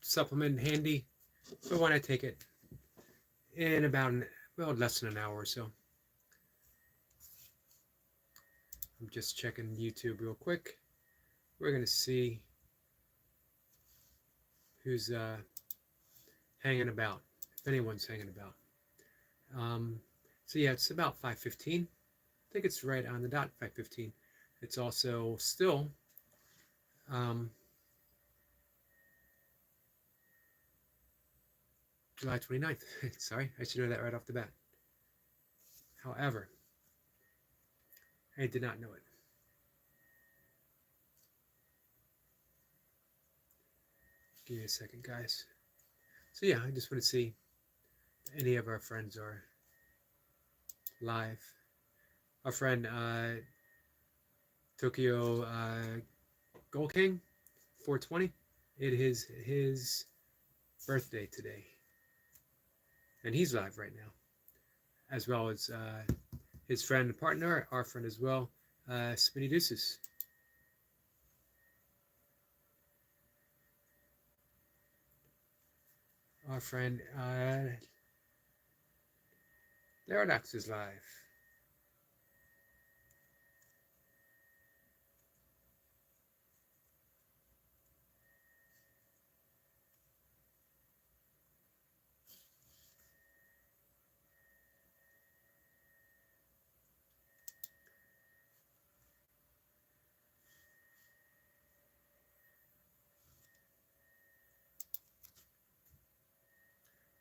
supplement handy, but when I take it in about less than an hour or so. I'm just checking YouTube real quick. We're gonna see who's hanging about, if anyone's hanging about. So yeah, it's about 5:15. I think it's right on the dot, 5:15. It's also still July 29th. Sorry, I should know that right off the bat. However, I did not know it. Give me a second, guys. So yeah, I just want to see if any of our friends are live. Our friend Tokyo Gold King 420. It is his birthday today, and he's live right now, as well as his friend and partner, our friend as well, Spinny Deuces. Our friend Laradox is live.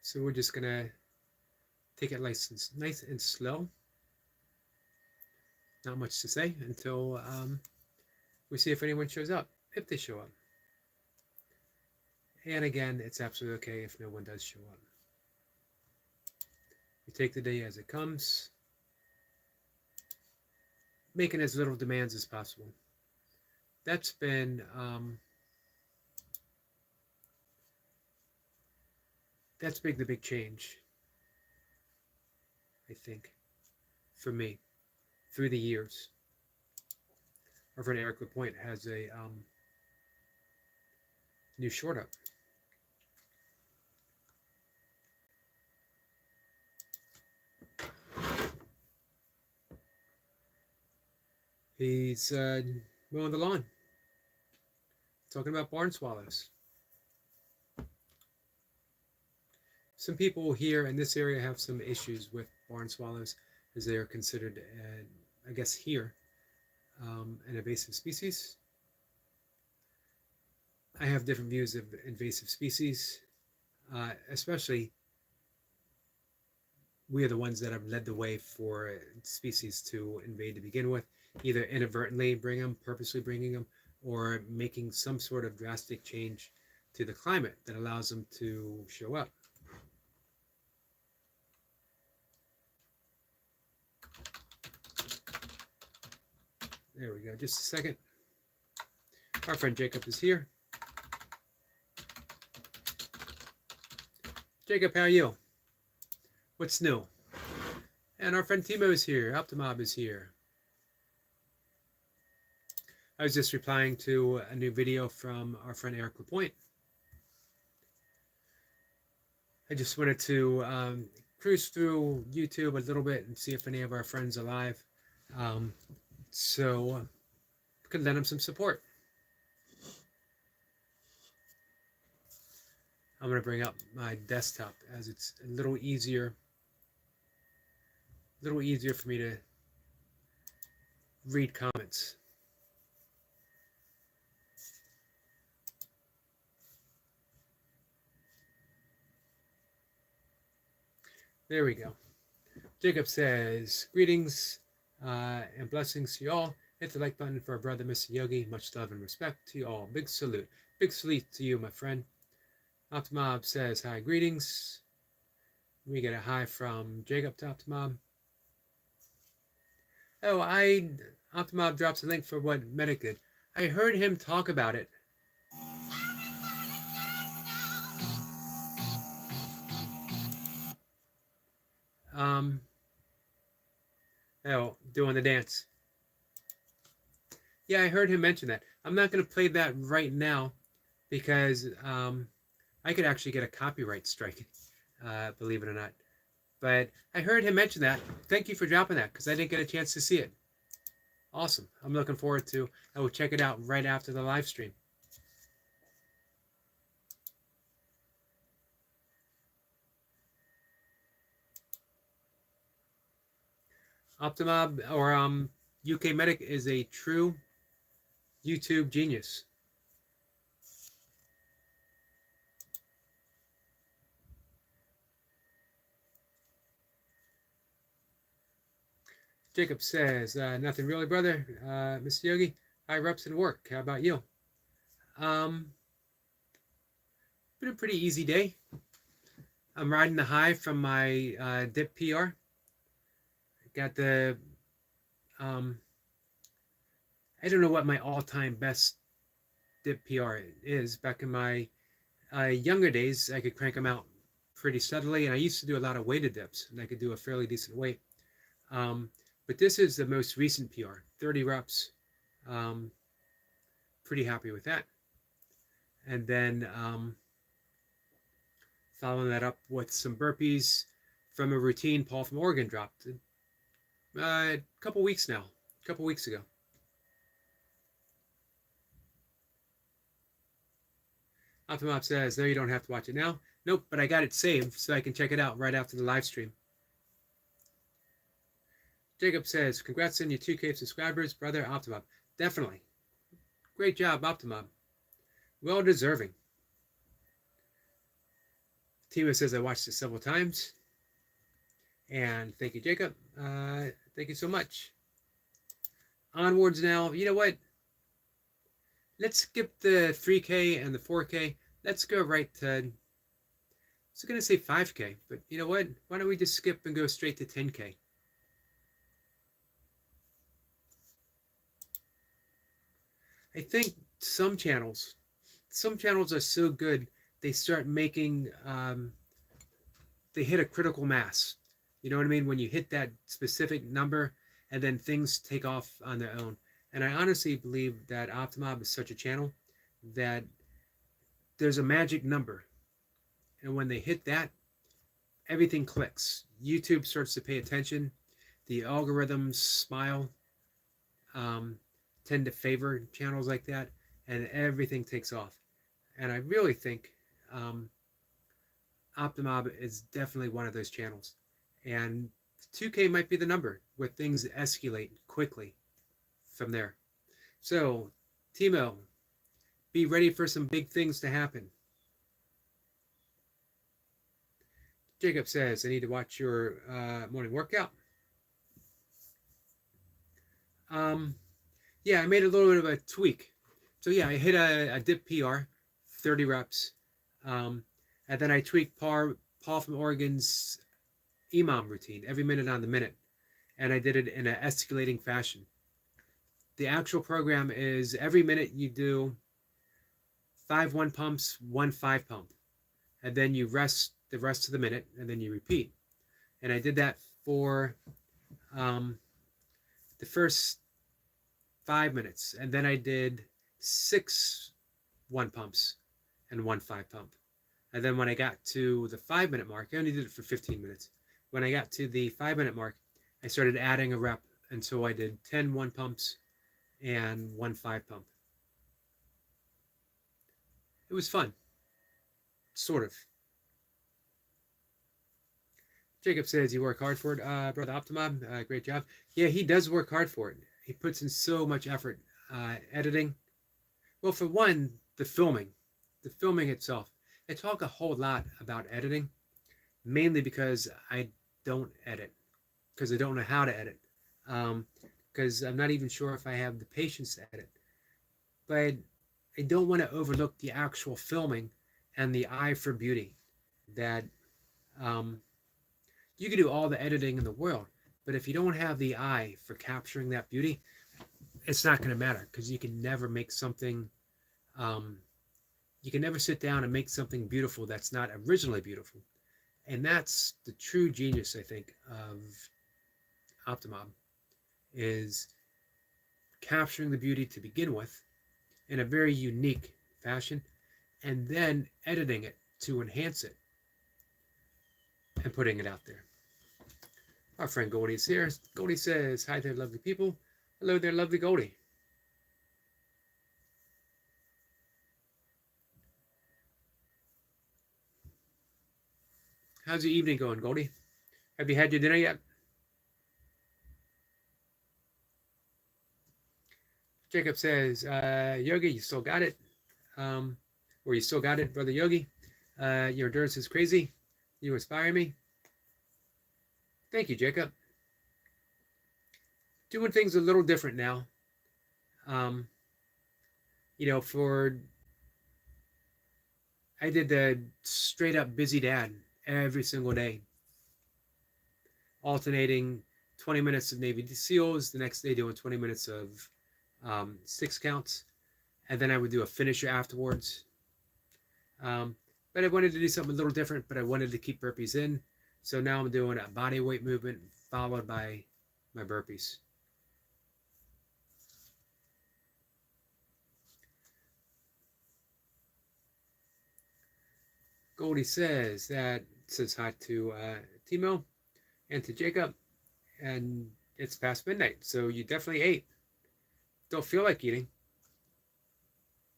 So we're just gonna take it nice and slow. Not much to say until we see if anyone shows up, if they show up. And again, it's absolutely okay if no one does show up. We take the day as it comes, making as little demands as possible. That's been the big change, I think, for me, through the years. Our friend Eric LaPointe has a new short up. He's mowing the lawn, talking about barn swallows. Some people here in this area have some issues with barn swallows, as they are considered, I guess here, an invasive species. I have different views of invasive species, especially we are the ones that have led the way for species to invade to begin with, either inadvertently bring them, purposely bringing them, or making some sort of drastic change to the climate that allows them to show up. There we go, just a second. Our friend Jacob is here. Jacob, how are you? What's new? And our friend Timo is here. Optimob is here. I was just replying to a new video from our friend Eric LaPointe. I just wanted to cruise through YouTube a little bit and see if any of our friends are live. So we could lend them some support. I'm going to bring up my desktop as it's a little easier for me to read comments. There we go. Jacob says, greetings and blessings to you all. Hit the like button for our brother, Mr. Yogi. Much love and respect to you all. Big salute. Big salute to you, my friend. Optimob says, hi, greetings. We get a hi from Jacob to Optimob. Oh, Optimob drops a link for what Medic did. I heard him talk about it. Doing the dance. Yeah, I heard him mention that. I'm not going to play that right now because I I could actually get a copyright strike, believe it or not. But I heard him mention that. Thank you for dropping that because I didn't get a chance to see it. Awesome. I'm looking forward to. I will check it out right after the live stream. Optimob or UK Medic is a true YouTube genius. Jacob says, nothing really, brother. Mr. Yogi, high reps and work. How about you? Been a pretty easy day. I'm riding the high from my dip PR. Got the, I don't know what my all-time best dip PR is. Back in my younger days, I could crank them out pretty steadily, and I used to do a lot of weighted dips, and I could do a fairly decent weight. But this is the most recent PR, 30 reps. Pretty happy with that. And then following that up with some burpees from a routine Paul from Oregon dropped a couple weeks now, a couple weeks ago. Optimop says, no, you don't have to watch it now. Nope, but I got it saved so I can check it out right after the live stream. Jacob says, congrats on your 2K subscribers, brother Optimob. Definitely. Great job, Optimob. Well deserving. Tima says, I watched it several times. And thank you, Jacob. Thank you so much. Onwards now. You know what? Let's skip the 3K and the 4K. Let's go right to, I was going to say 5K, but you know what? Why don't we just skip and go straight to 10K? I think some channels are so good, they start making, they hit a critical mass. You know what I mean? When you hit that specific number and then things take off on their own. And I honestly believe that Optimob is such a channel that there's a magic number. And when they hit that, everything clicks. YouTube starts to pay attention. The algorithms smile, tend to favor channels like that, and everything takes off. And I really think Optimob is definitely one of those channels. And 2K might be the number where things escalate quickly from there. So, Timo, be ready for some big things to happen. Jacob says, I need to watch your morning workout. Yeah, I made a little bit of a tweak. So yeah, I hit a dip PR, 30 reps. And then I tweaked Paul from Oregon's EMOM routine, every minute on the minute. And I did it in an escalating fashion. The actual program is every minute you do 5 1 pumps, 1 5 pump. And then you rest the rest of the minute, and then you repeat. And I did that for the first 5 minutes. And then I did 6 1 pumps and 1 5 pump. And then when I got to the 5 minute mark, I only did it for 15 minutes. When I got to the 5 minute mark, I started adding a rep. And so I did 10 1 pumps and 1 5 pump. It was fun. Sort of. Jacob says you work hard for it, brother Optimob. Great job. Yeah, he does work hard for it. He puts in so much effort. Editing. Well, for one, the filming itself. I talk a whole lot about editing, mainly because I don't edit, because I don't know how to edit, because I'm not even sure if I have the patience to edit. But I don't want to overlook the actual filming and the eye for beauty. That you can do all the editing in the world, but if you don't have the eye for capturing that beauty, it's not going to matter, because you can never make something, you can never sit down and make something beautiful that's not originally beautiful. And that's the true genius, I think, of Optimob, is capturing the beauty to begin with in a very unique fashion, and then editing it to enhance it and putting it out there. Our friend Goldie's here. Goldie says, hi there, lovely people. Hello there, lovely Goldie. How's your evening going, Goldie? Have you had your dinner yet? Jacob says, Yogi, you still got it. Or you still got it, brother Yogi. Your endurance is crazy. You inspire me. Thank you, Jacob. Doing things a little different now. I did the straight up busy dad every single day, alternating 20 minutes of Navy SEALs, the next day doing 20 minutes of 6 counts, and then I would do a finisher afterwards. But I wanted to do something a little different, but I wanted to keep burpees in. So now I'm doing a body weight movement followed by my burpees. Goldie says hi to Timo and to Jacob, and it's past midnight, so you definitely ate. Don't feel like eating.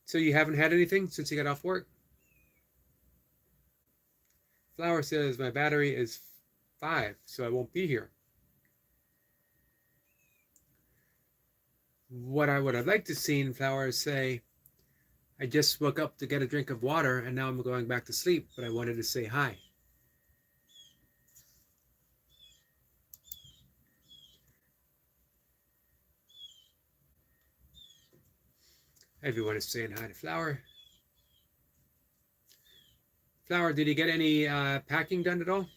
So you haven't had anything since you got off work? Flower says my battery is 5, so I won't be here. What I would have liked to see in Flower is say, I just woke up to get a drink of water and now I'm going back to sleep, but I wanted to say hi. Everyone is saying hi to Flower. Flower, did you get any packing done at all?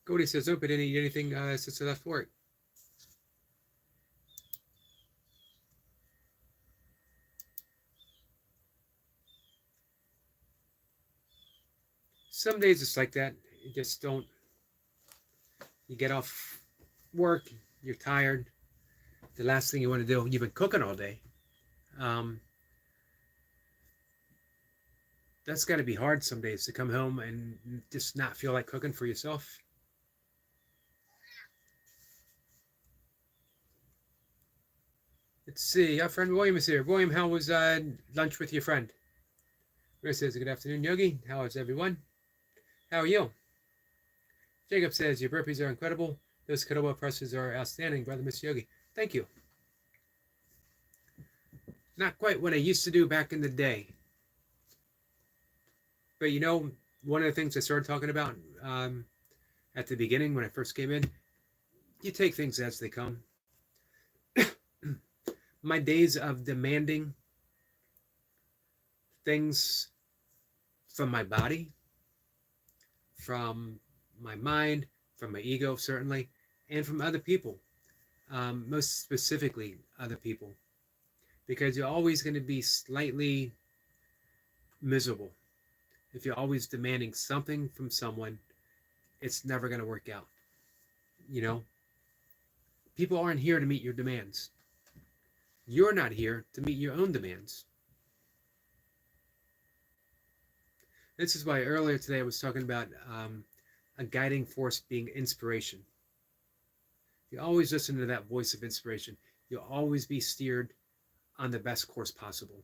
Cody says, nope, I didn't eat anything since I left work. Some days it's like that. You just don't. You get off work, you're tired. The last thing you want to do, you've been cooking all day. That's got to be hard some days to come home and just not feel like cooking for yourself. Let's see. Our friend William is here. William, how was lunch with your friend? Chris says, good afternoon, Yogi. How is everyone? How are you? Jacob says, your burpees are incredible. Those kettlebell presses are outstanding, brother Mr. Yogi. Thank you. Not quite what I used to do back in the day. But you know, one of the things I started talking about at the beginning when I first came in, you take things as they come. My days of demanding things from my body, from my mind, from my ego, certainly, and from other people, most specifically other people, because you're always going to be slightly miserable. If you're always demanding something from someone, it's never going to work out. You know, people aren't here to meet your demands. You're not here to meet your own demands. This is why earlier today I was talking about a guiding force being inspiration. You always listen to that voice of inspiration. You'll always be steered on the best course possible.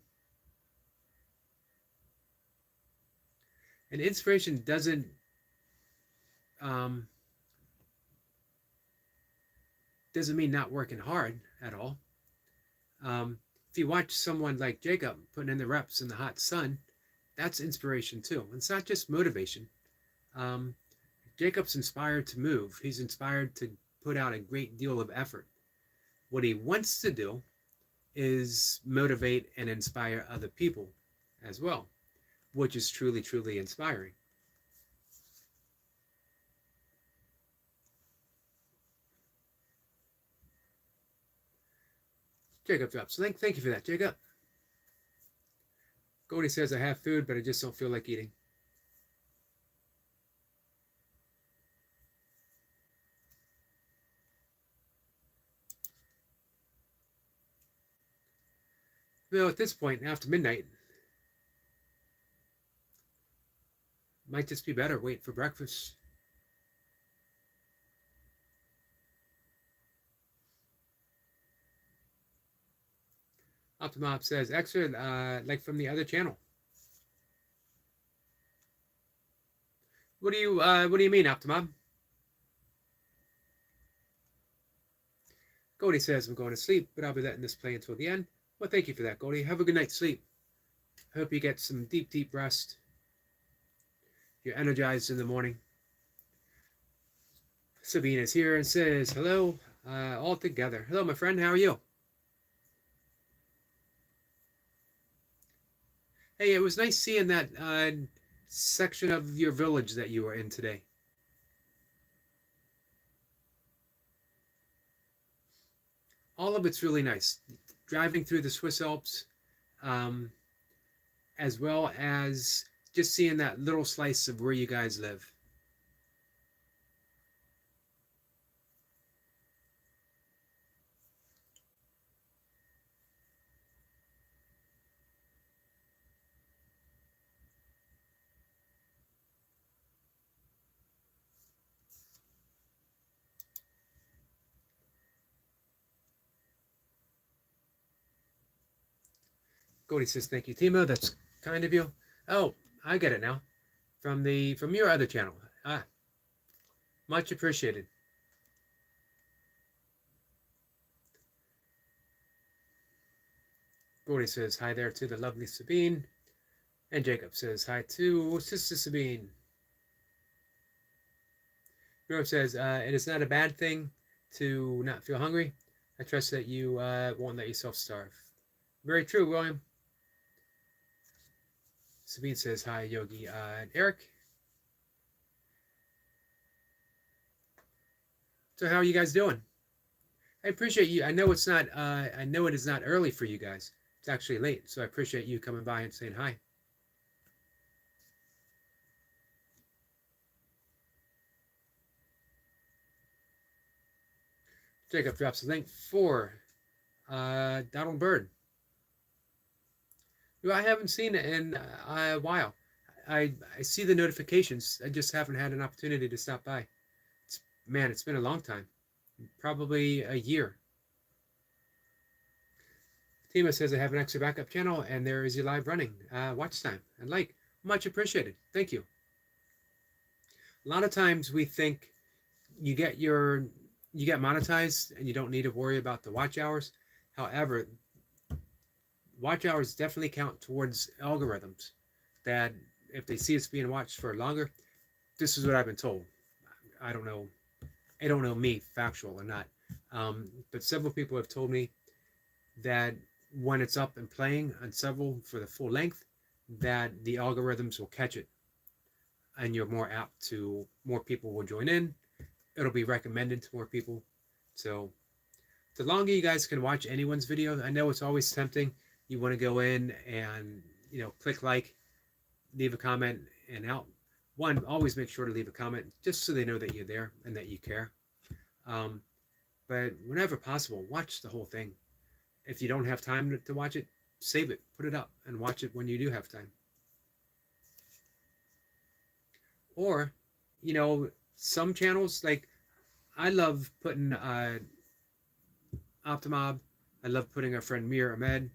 And inspiration doesn't mean not working hard at all. If you watch someone like Jacob putting in the reps in the hot sun, that's inspiration too. It's not just motivation. Jacob's inspired to move. He's inspired to put out a great deal of effort. What he wants to do is motivate and inspire other people as well, which is truly, truly inspiring. Jacob drops. Thank you for that, Jacob. Goldie says, I have food, but I just don't feel like eating. Well, at this point, after midnight, Might just be better wait for breakfast. Optimop says extra like from the other channel. What do you mean, Optimop? Goldie says I'm going to sleep, but I'll be letting this play until the end. Well, thank you for that, Goldie. Have a good night's sleep. I hope you get some deep rest. You're energized in the morning. Sabine is here and says hello, all together. Hello, my friend. How are you? Hey, it was nice seeing that section of your village that you were in today. All of it's really nice. Driving through the Swiss Alps, um, as well as just seeing that little slice of where you guys live. Goldie says, thank you, Timo. That's kind of you. Oh, I get it now. From your other channel. Ah, much appreciated. Goldie says hi there to the lovely Sabine. And Jacob says hi to Sister Sabine. Jacob says, it is not a bad thing to not feel hungry. I trust that you won't let yourself starve. Very true, William. Sabine says hi, Yogi. And Eric. So how are you guys doing? I appreciate you. I know it's not. I know it is not early for you guys. It's actually late, so I appreciate you coming by and saying hi. Jacob drops a link for Donald Byrd, who I haven't seen in a while. I see the notifications. I just haven't had an opportunity to stop by. It's been a long time. Probably a year. Tima says I have an extra backup channel and there is your live running watch time and like. Much appreciated. Thank you. A lot of times we think you get monetized and you don't need to worry about the watch hours. However, watch hours definitely count towards algorithms that if they see it's being watched for longer, this is what I've been told. I don't know me, factual or not. But several people have told me that when it's up and playing on several for the full length, that the algorithms will catch it and you're more apt to, more people will join in. It'll be recommended to more people. So the longer you guys can watch anyone's video, I know it's always tempting. You want to go in and, click like, leave a comment and out. One, always make sure to leave a comment just so they know that you're there and that you care. But whenever possible, watch the whole thing. If you don't have time to watch it, save it, put it up, and watch it when you do have time. Or, some channels, like, I love putting Optimob, I love putting our friend Mir Ahmed,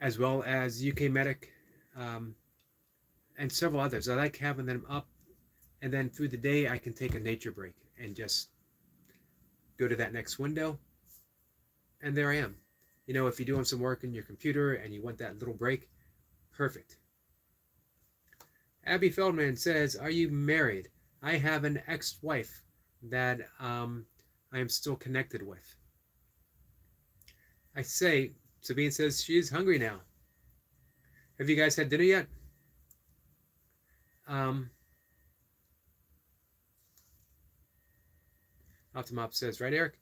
as well as UK Medic, and several others. I like having them up, and then through the day I can take a nature break and just go to that next window, and there I am. If you're doing some work in your computer and you want that little break, perfect. Abby Feldman says, are you married? I have an ex-wife that I am still connected with. I say, Sabine says she is hungry now. Have you guys had dinner yet? Optimop says, right, Eric?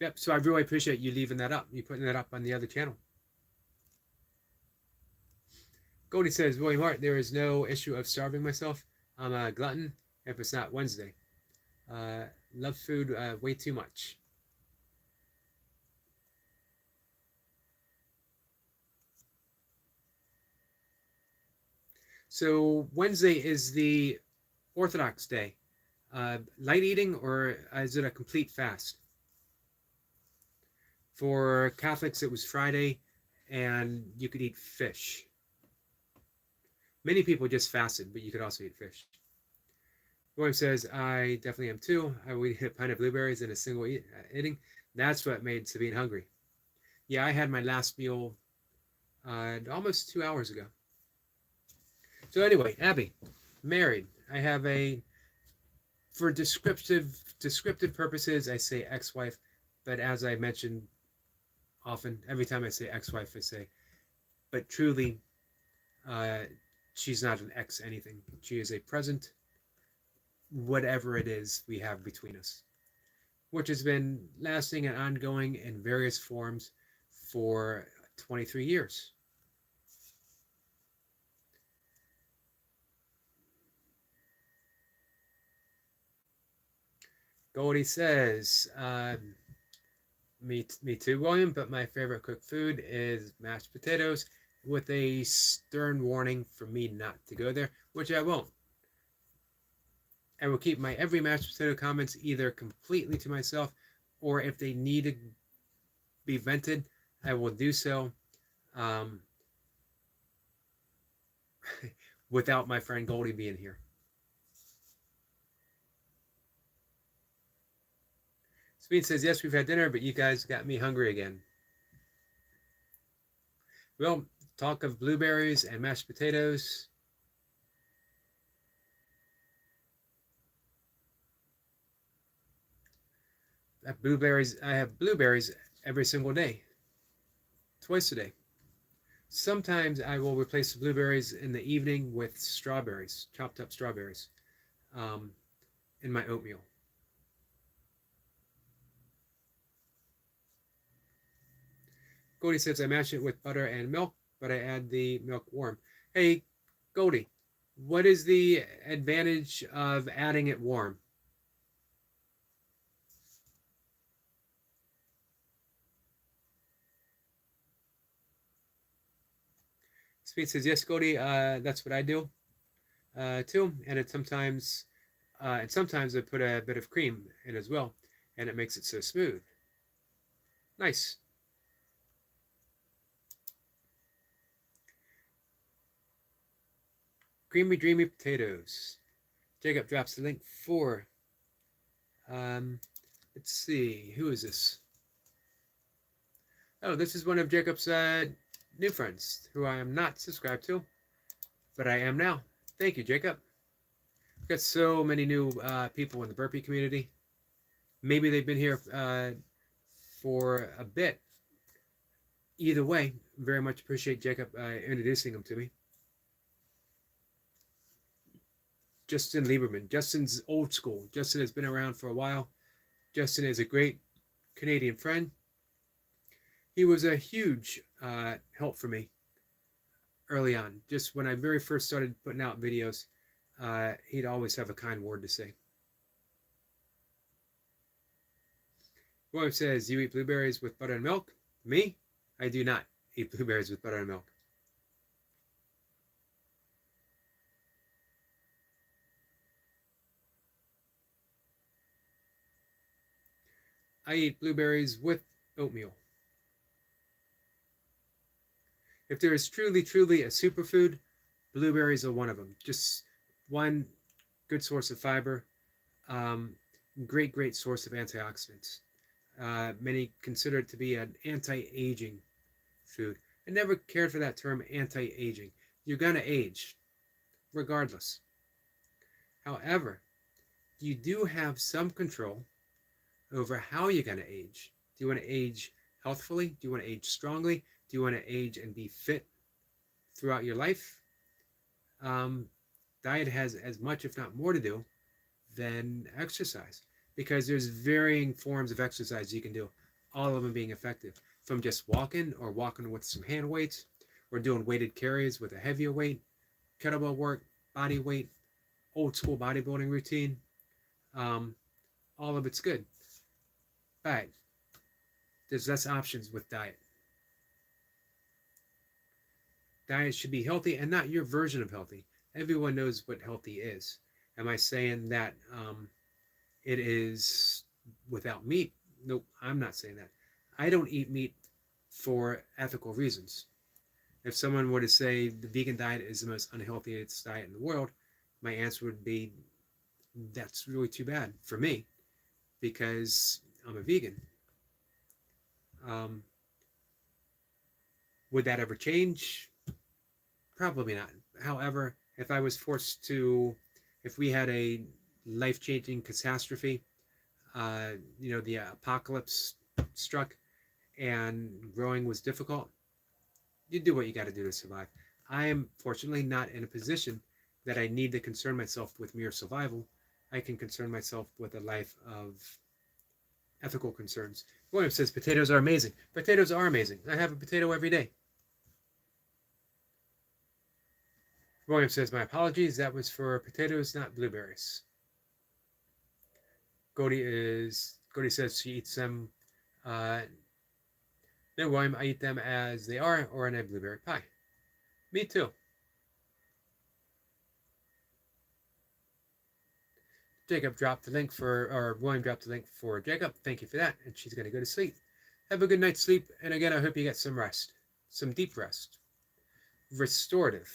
Yep, so I really appreciate you leaving that up. You putting that up on the other channel. Goldie says, William Hart, there is no issue of starving myself. I'm a glutton if it's not Wednesday. Love food way too much. So Wednesday is the Orthodox day. Light eating, or is it a complete fast? For Catholics, it was Friday, and you could eat fish. Many people just fasted, but you could also eat fish. William says, I definitely am too. I would eat a pint of blueberries in a single eating. That's what made Sabine hungry. Yeah, I had my last meal almost 2 hours ago. So anyway, Abby, married. I have for descriptive purposes, I say ex-wife, but as I mentioned often, every time I say ex-wife, I say, but truly, uh, she's not an ex anything. She is a present, whatever it is we have between us, which has been lasting and ongoing in various forms for 23 years. Goldie says, me too, William, but my favorite cooked food is mashed potatoes with a stern warning for me not to go there, which I won't. I will keep my every mashed potato comments either completely to myself, or if they need to be vented, I will do so um, without my friend Goldie being here. Speed says, yes, we've had dinner, but you guys got me hungry again. Well, talk of blueberries and mashed potatoes. I have blueberries every single day, twice a day. Sometimes I will replace the blueberries in the evening with strawberries, chopped up strawberries, um, in my oatmeal. Goldie says I mash it with butter and milk, but I add the milk warm. Hey, Goldie, what is the advantage of adding it warm? Speed says, yes, Goldie, that's what I do too. And sometimes I put a bit of cream in as well, and it makes it so smooth. Nice. Creamy, dreamy potatoes. Jacob drops the link for, um, let's see, who is this? Oh, this is one of Jacob's new friends who I am not subscribed to, but I am now. Thank you, Jacob. We've got so many new people in the burpee community. Maybe they've been here for a bit. Either way, very much appreciate Jacob introducing them to me. Justin Lieberman. Justin's old school. Justin has been around for a while. Justin is a great Canadian friend. He was a huge help for me early on. Just when I very first started putting out videos, he'd always have a kind word to say. William says, you eat blueberries with butter and milk? Me? I do not eat blueberries with butter and milk. I eat blueberries with oatmeal. If there is truly, truly a superfood, blueberries are one of them. Just one good source of fiber, um, great source of antioxidants. Many consider it to be an anti-aging food. I never cared for that term anti-aging. You're going to age, regardless. However, you do have some control over how you're going to age. Do you want to age healthfully? Do you want to age strongly? Do you want to age and be fit throughout your life? Diet has as much, if not more, to do than exercise, because there's varying forms of exercise you can do, all of them being effective, from just walking or walking with some hand weights, or doing weighted carries with a heavier weight, kettlebell work, body weight, old school bodybuilding routine. Um, all of it's good, but there's less options with diet. Diet should be healthy and not your version of healthy. Everyone knows what healthy is. Am I saying that it is without meat? Nope, I'm not saying that. I don't eat meat for ethical reasons. If someone were to say the vegan diet is the most unhealthiest diet in the world, my answer would be that's really too bad for me because I'm a vegan. Um, would that ever change? Probably not. However, if I was forced to, if we had a life-changing catastrophe, the apocalypse struck and growing was difficult, you do what you got to do to survive. I am fortunately not in a position that I need to concern myself with mere survival. I can concern myself with a life of ethical concerns. William says potatoes are amazing. Potatoes are amazing. I have a potato every day. William says, my apologies. That was for potatoes, not blueberries. Godi says she eats them. No, William, I eat them as they are or in a blueberry pie. Me too. Jacob dropped the link for, or William dropped the link for Jacob. Thank you for that. And she's going to go to sleep. Have a good night's sleep. And again, I hope you get some rest, some deep rest. Restorative.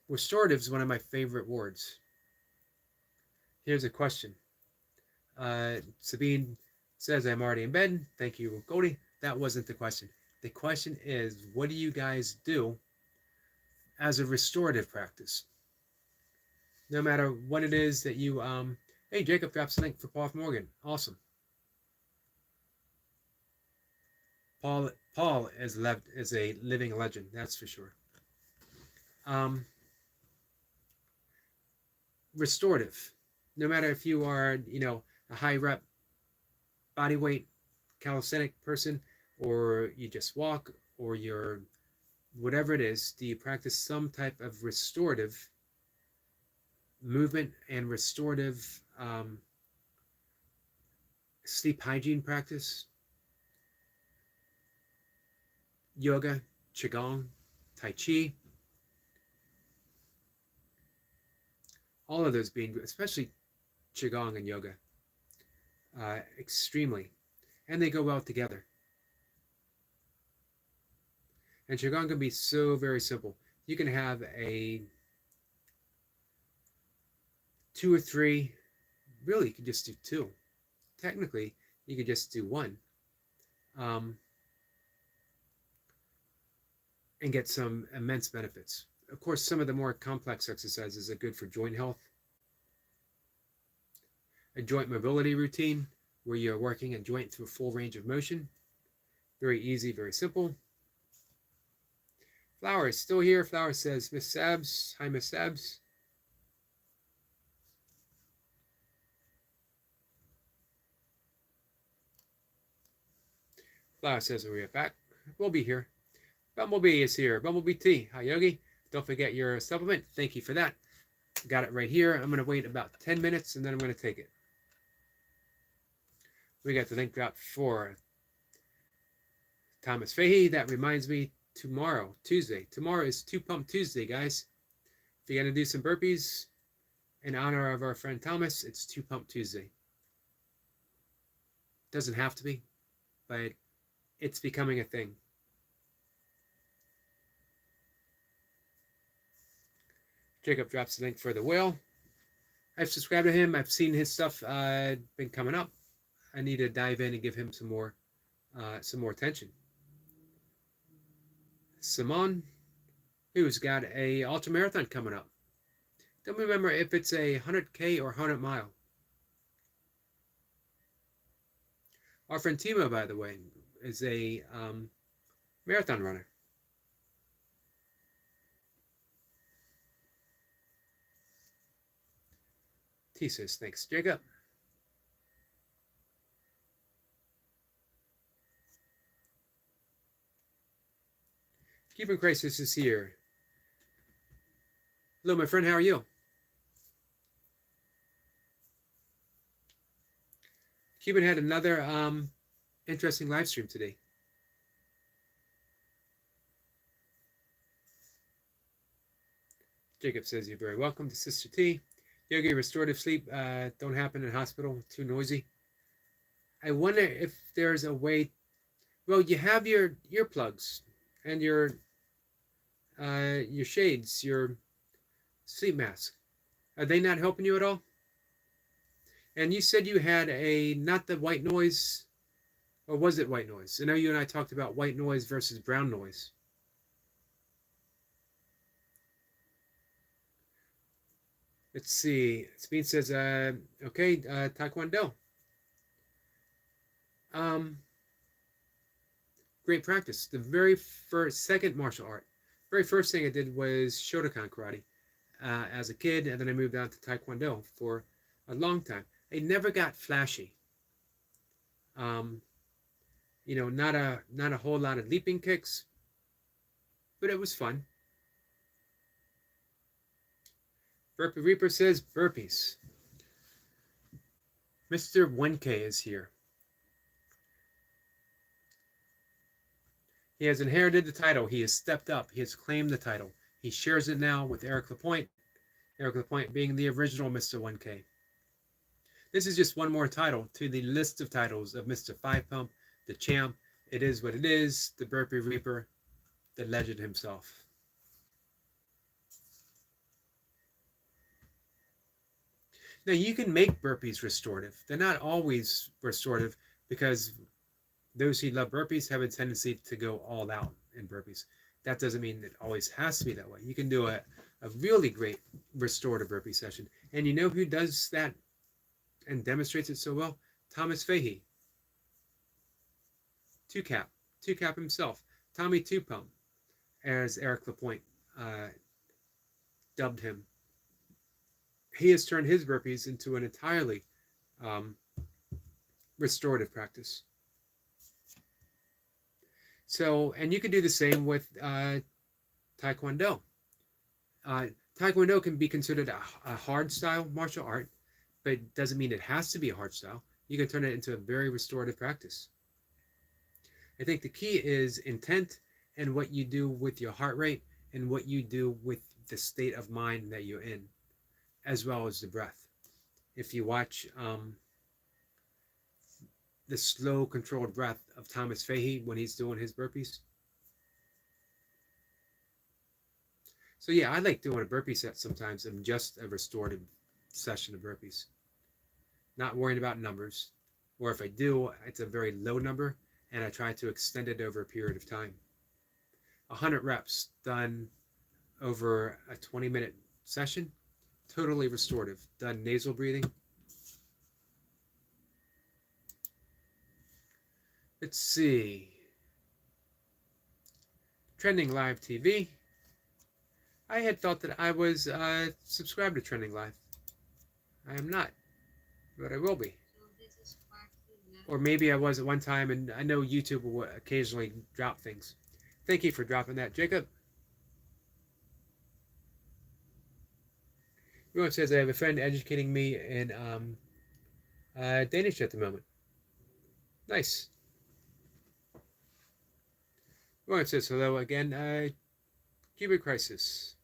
Restorative is one of my favorite words. Here's a question. Sabine says, I'm already in bed. Thank you, Goldie. That wasn't the question. The question is, what do you guys do as a restorative practice? No matter what it is that you, hey, Jacob drops a link for Paul Morgan. Awesome. Paul is a living legend, that's for sure. Restorative. No matter if you are, a high rep body weight calisthenic person, or you just walk, or you're whatever it is, do you practice some type of restorative movement and restorative sleep hygiene practice? Yoga, Qigong, Tai Chi, all of those being, especially Qigong and yoga, extremely, and they go well together. And Qigong can be so very simple. You can have a 2 or 3, really you could just do 2. Technically, you could just do 1. And get some immense benefits. Of course, some of the more complex exercises are good for joint health. A joint mobility routine where you're working a joint through a full range of motion. Very easy, very simple. Flower is still here. Flower says, Miss Sabs. Hi, Miss Sabs. Flower says, we're back. We'll be here. Bumblebee is here. Bumblebee T. Hi, Yogi. Don't forget your supplement. Thank you for that. Got it right here. I'm going to wait about 10 minutes and then I'm going to take it. We got the link drop for Thomas Fahey. That reminds me, tomorrow, Tuesday. Tomorrow is 2 Pump Tuesday, guys. If you're going to do some burpees in honor of our friend Thomas, it's 2 Pump Tuesday. Doesn't have to be, but it's becoming a thing. Jacob drops the link for the whale. I've subscribed to him. I've seen his stuff been coming up. I need to dive in and give him some more attention. Simon, who's got a ultra marathon coming up. Don't remember if it's a 100K or 100 mile. Our friend Timo, by the way, is a marathon runner. T says, thanks, Jacob. Cuban Crisis is here. Hello, my friend. How are you? Cuban had another interesting live stream today. Jacob says you're very welcome to Sister T. Yogi, restorative sleep don't happen in hospital. Too noisy. I wonder if there's a way. Well, you have your earplugs and your shades, your sleep mask. Are they not helping you at all? And you said you had a not the white noise, or was it white noise? I know you and I talked about white noise versus brown noise. Let's see. Speed says, okay, Taekwondo. Um, Great practice. The very second martial art. Very first thing I did was Shotokan karate as a kid, and then I moved on to Taekwondo for a long time. I never got flashy. Um, not a whole lot of leaping kicks, but it was fun. Burpee Reaper says burpees. Mr. 1K is here. He has inherited the title. He has stepped up. He has claimed the title. He shares it now with Eric Lapointe. Eric Lapointe being the original Mr. 1K. This is just one more title to the list of titles of Mr. Five Pump, the champ. It is what it is. The Burpee Reaper, the legend himself. Now you can make burpees restorative. They're not always restorative because those who love burpees have a tendency to go all out in burpees. That doesn't mean it always has to be that way. You can do a really great restorative burpee session. And you know who does that and demonstrates it so well? Thomas Fahey. Two Cap himself. Tommy Two Pump, as Eric Lapointe dubbed him. He has turned his burpees into an entirely restorative practice. So, and you can do the same with Taekwondo. Taekwondo can be considered a hard style martial art, but it doesn't mean it has to be a hard style. You can turn it into a very restorative practice. I think the key is intent and what you do with your heart rate and what you do with the state of mind that you're in, as well as the breath. If you watch the slow, controlled breath of Thomas Fahey when he's doing his burpees. So yeah, I like doing a burpee set sometimes and just a restorative session of burpees. Not worrying about numbers. Or if I do, it's a very low number and I try to extend it over a period of time. 100 reps done over a 20-minute session. Totally restorative. Done nasal breathing. Let's see. Trending Live TV. I had thought that I was subscribed to Trending Live. I am not, but I will be. Or maybe I was at one time, and I know YouTube will occasionally drop things. Thank you for dropping that, Jacob. Everyone says I have a friend educating me in Danish at the moment. Nice. Everyone says hello again. Cubic Crisis.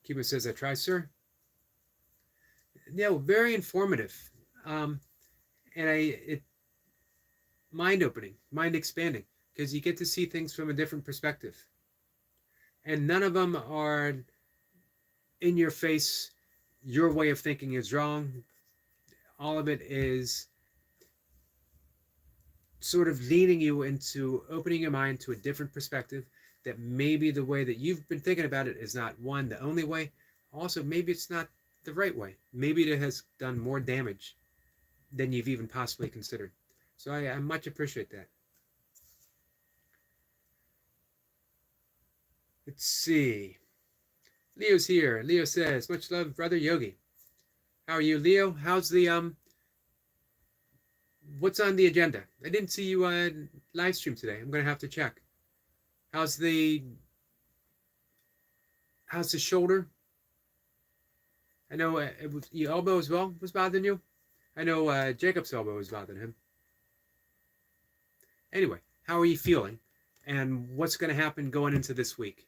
Cuba says, I try, sir. Yeah, very informative. And it mind-opening, mind-expanding, because you get to see things from a different perspective. And none of them are in your face, your way of thinking is wrong. All of it is sort of leading you into opening your mind to a different perspective, that maybe the way that you've been thinking about it is not one, the only way. Also, maybe it's not the right way. Maybe it has done more damage than you've even possibly considered. So I much appreciate that. Let's see. Leo's here. Leo says, much love, brother Yogi. How are you, Leo? How's the what's on the agenda? I didn't see you live stream today. I'm gonna have to check. How's the shoulder? I know your elbow as well was bothering you. I know Jacob's elbow was bothering him. Anyway, how are you feeling? And what's going to happen going into this week?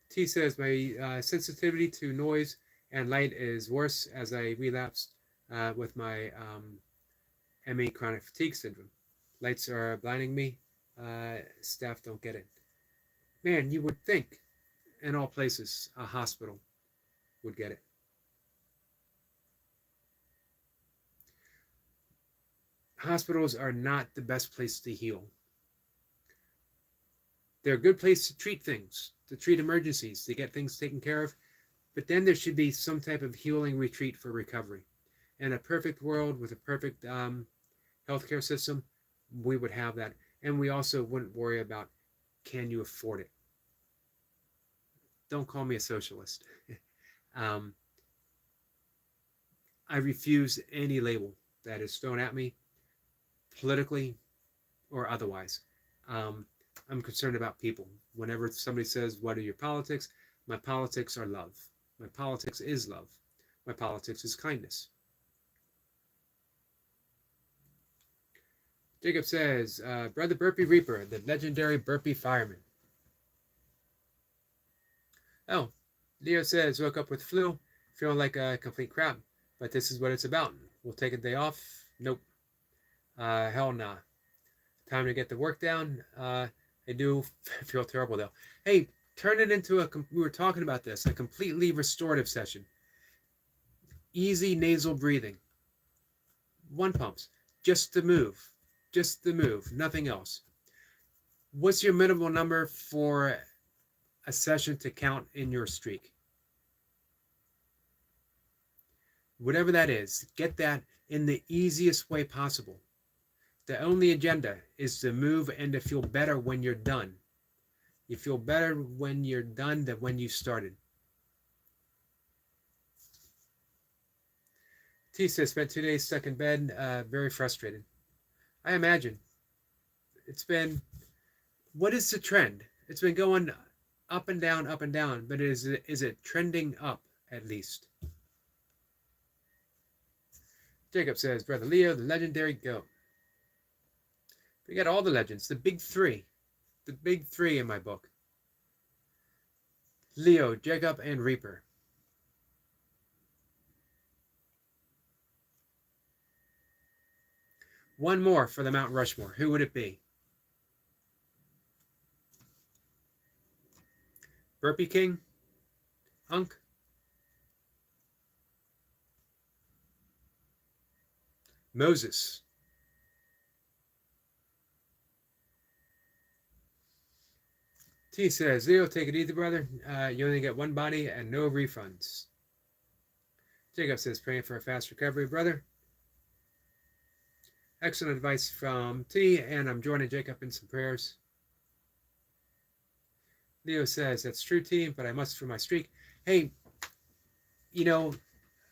T says, my sensitivity to noise and light is worse as I relapsed with my ME chronic fatigue syndrome. Lights are blinding me. Staff don't get it. Man, you would think in all places a hospital would get it. Hospitals are not the best place to heal. They're a good place to treat things, to treat emergencies, to get things taken care of. But then there should be some type of healing retreat for recovery. In a perfect world with a perfect healthcare system, we would have that. And we also wouldn't worry about, can you afford it? Don't call me a socialist. I refuse any label that is thrown at me, politically or otherwise. I'm concerned about people. Whenever somebody says, what are your politics? My politics are love. My politics is love. My politics is kindness. Jacob says, Brother Burpee Reaper, the legendary Burpee fireman. Oh, Leo says, woke up with flu, feeling like a complete crap, but this is what it's about. We'll take a day off. Nope. Hell nah. Time to get the work down. I do feel terrible though. Hey, turn it into we were talking about this, a completely restorative session. Easy nasal breathing. 1 pumps. Just the move. Just the move. Nothing else. What's your minimal number for a session to count in your streak? Whatever that is, get that in the easiest way possible. The only agenda is to move and to feel better when you're done. You feel better when you're done than when you started. T says, spent 2 days stuck in bed, very frustrated. I imagine. It's been, what is the trend? It's been going up and down, but is it trending up at least? Jacob says, Brother Leo, the legendary goat. We got all the legends, the big three in my book. Leo, Jacob, and Reaper. One more for the Mount Rushmore. Who would it be? Burpee King? Hunk? Moses? T says, Leo, take it easy, brother. You only get one body and no refunds. Jacob says, praying for a fast recovery, brother. Excellent advice from T, and I'm joining Jacob in some prayers. Leo says, that's true, T, but I must for my streak. Hey, you know,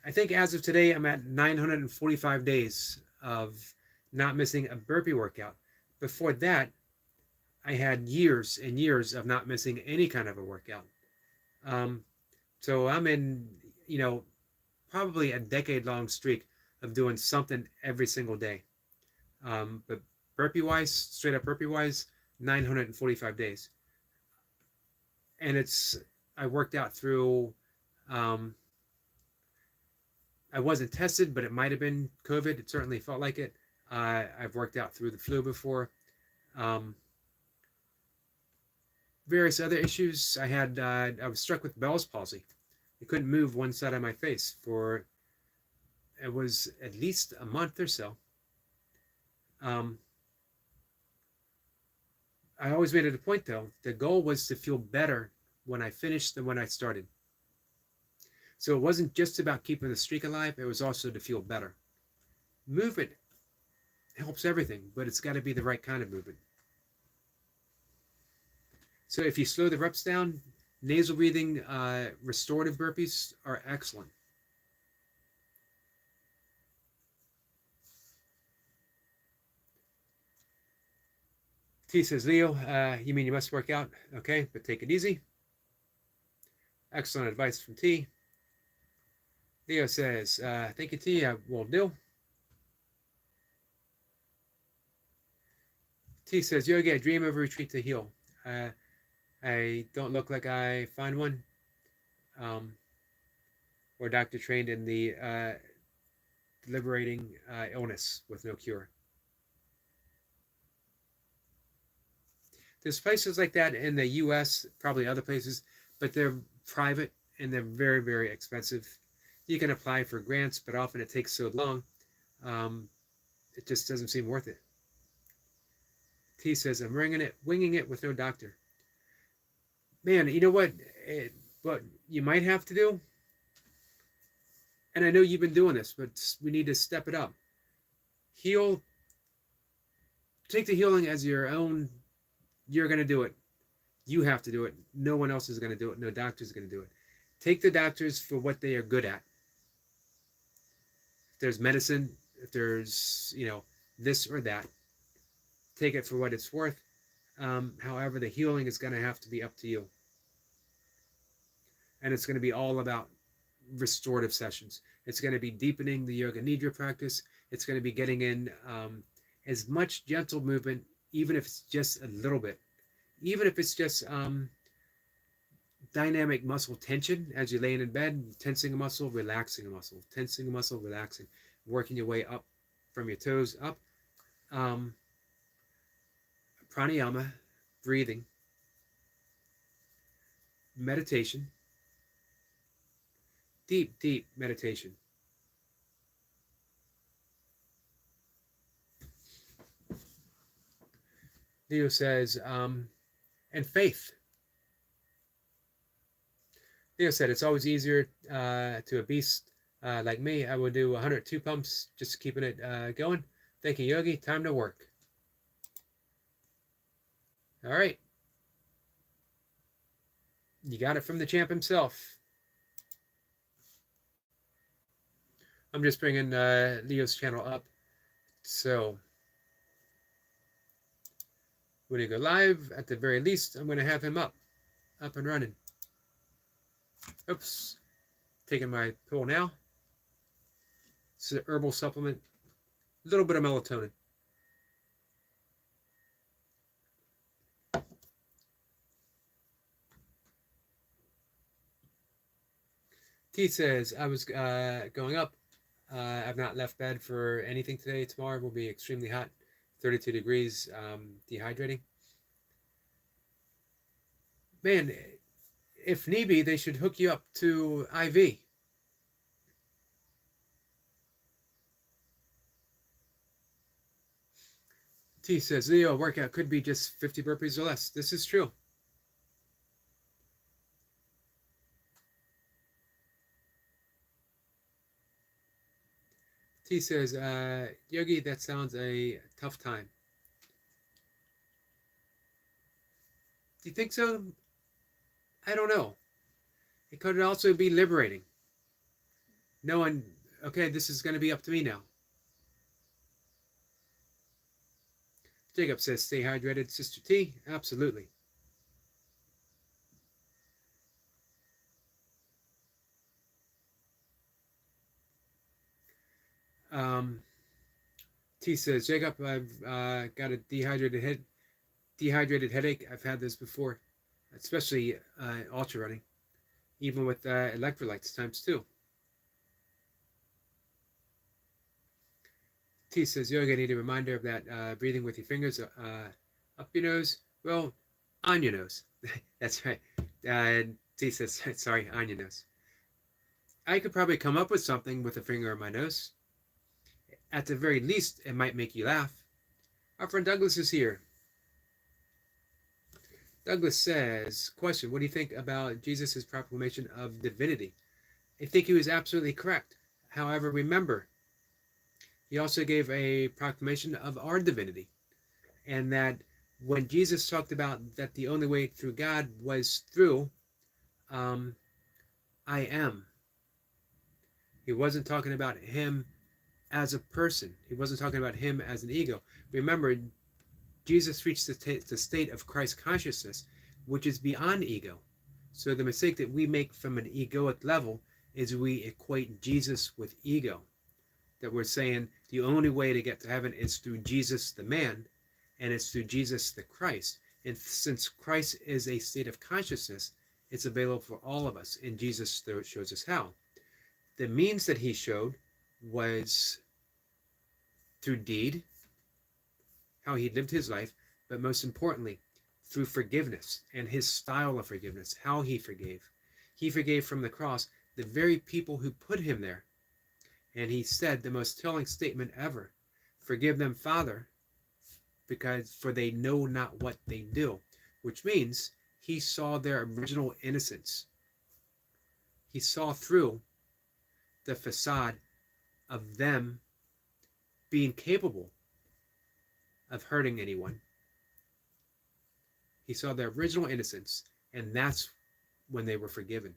I think as of today, I'm at 945 days of not missing a burpee workout. Before that, I had years and years of not missing any kind of a workout. So I'm in, probably a decade-long streak of doing something every single day. But burpee-wise, straight up burpee-wise, 945 days. And I worked out through, I wasn't tested, but it might have been COVID. It certainly felt like it. I've worked out through the flu before. Various other issues. I was struck with Bell's palsy. I couldn't move one side of my face for, it was at least a month or so. I always made it a point, though. The goal was to feel better when I finished than when I started. So it wasn't just about keeping the streak alive. It was also to feel better. Movement helps everything, but it's got to be the right kind of movement. So if you slow the reps down, nasal breathing, restorative burpees are excellent. T says, Leo, you mean you must work out? Okay, but take it easy. Excellent advice from T. Leo says, thank you, T. I will do. T says, Yogi, I dream of a retreat to heal. I don't look like I find one. Or doctor trained in the liberating illness with no cure. There's places like that in the U.S., probably other places, but they're private and they're very, very expensive. You can apply for grants, but often it takes so long, it just doesn't seem worth it. T says, I'm winging it with no doctor. Man, you know what you might have to do? And I know you've been doing this, but we need to step it up. Take the healing as your own. You're going to do it. You have to do it. No one else is going to do it. No doctor's going to do it. Take the doctors for what they are good at. If there's medicine, if there's, this or that, take it for what it's worth. However, the healing is going to have to be up to you. And it's going to be all about restorative sessions. It's going to be deepening the yoga nidra practice. It's going to be getting in as much gentle movement, even if it's just a little bit. Even if it's just dynamic muscle tension as you're laying in bed, tensing a muscle, relaxing a muscle, tensing a muscle, relaxing, working your way up from your toes up. Pranayama, breathing, meditation, deep, deep meditation. Leo says, and faith. Leo said, it's always easier to a beast like me. I will do 102 pumps, just keeping it going. Thank you, Yogi. Time to work. All right. You got it from the champ himself. I'm just bringing Leo's channel up. So when he go live, at the very least, I'm going to have him up and running. Oops. Taking my pill now. It's an herbal supplement. A little bit of melatonin. T says, I was going up. I've not left bed for anything today. Tomorrow will be extremely hot. 32 degrees, dehydrating. Man, if need be, they should hook you up to IV. T says, Leo, workout could be just 50 burpees or less. This is true. T says, Yogi, that sounds a tough time. Do you think so? I don't know. It could also be liberating. Knowing, okay, this is going to be up to me now. Jacob says, stay hydrated, Sister T. Absolutely. T says, Jacob, I've got a dehydrated headache. I've had this before, especially ultra running, even with electrolytes times 2. T says, Yoga, I need a reminder of that breathing with your fingers up your nose. Well, on your nose. That's right. T says, sorry, on your nose. I could probably come up with something with a finger on my nose. At the very least, it might make you laugh. Our friend Douglas is here. Douglas says, question, what do you think about Jesus' proclamation of divinity? I think he was absolutely correct. However, remember, he also gave a proclamation of our divinity. And that when Jesus talked about that the only way through God was through I am. He wasn't talking about him as a person. He wasn't talking about him as an ego. Remember, Jesus reached the state of Christ consciousness, which is beyond ego. So the mistake that we make from an egoic level is we equate Jesus with ego. That we're saying the only way to get to heaven is through Jesus the man, and it's through Jesus the Christ. And since Christ is a state of consciousness, it's available for all of us, and Jesus shows us how. The means that he showed was through deed, how he lived his life, but most importantly, through forgiveness and his style of forgiveness, how he forgave. He forgave from the cross the very people who put him there. And he said the most telling statement ever, "Forgive them, Father, for they know not what they do," which means he saw their original innocence. He saw through the facade of them being capable of hurting anyone. He saw their original innocence, and that's when they were forgiven.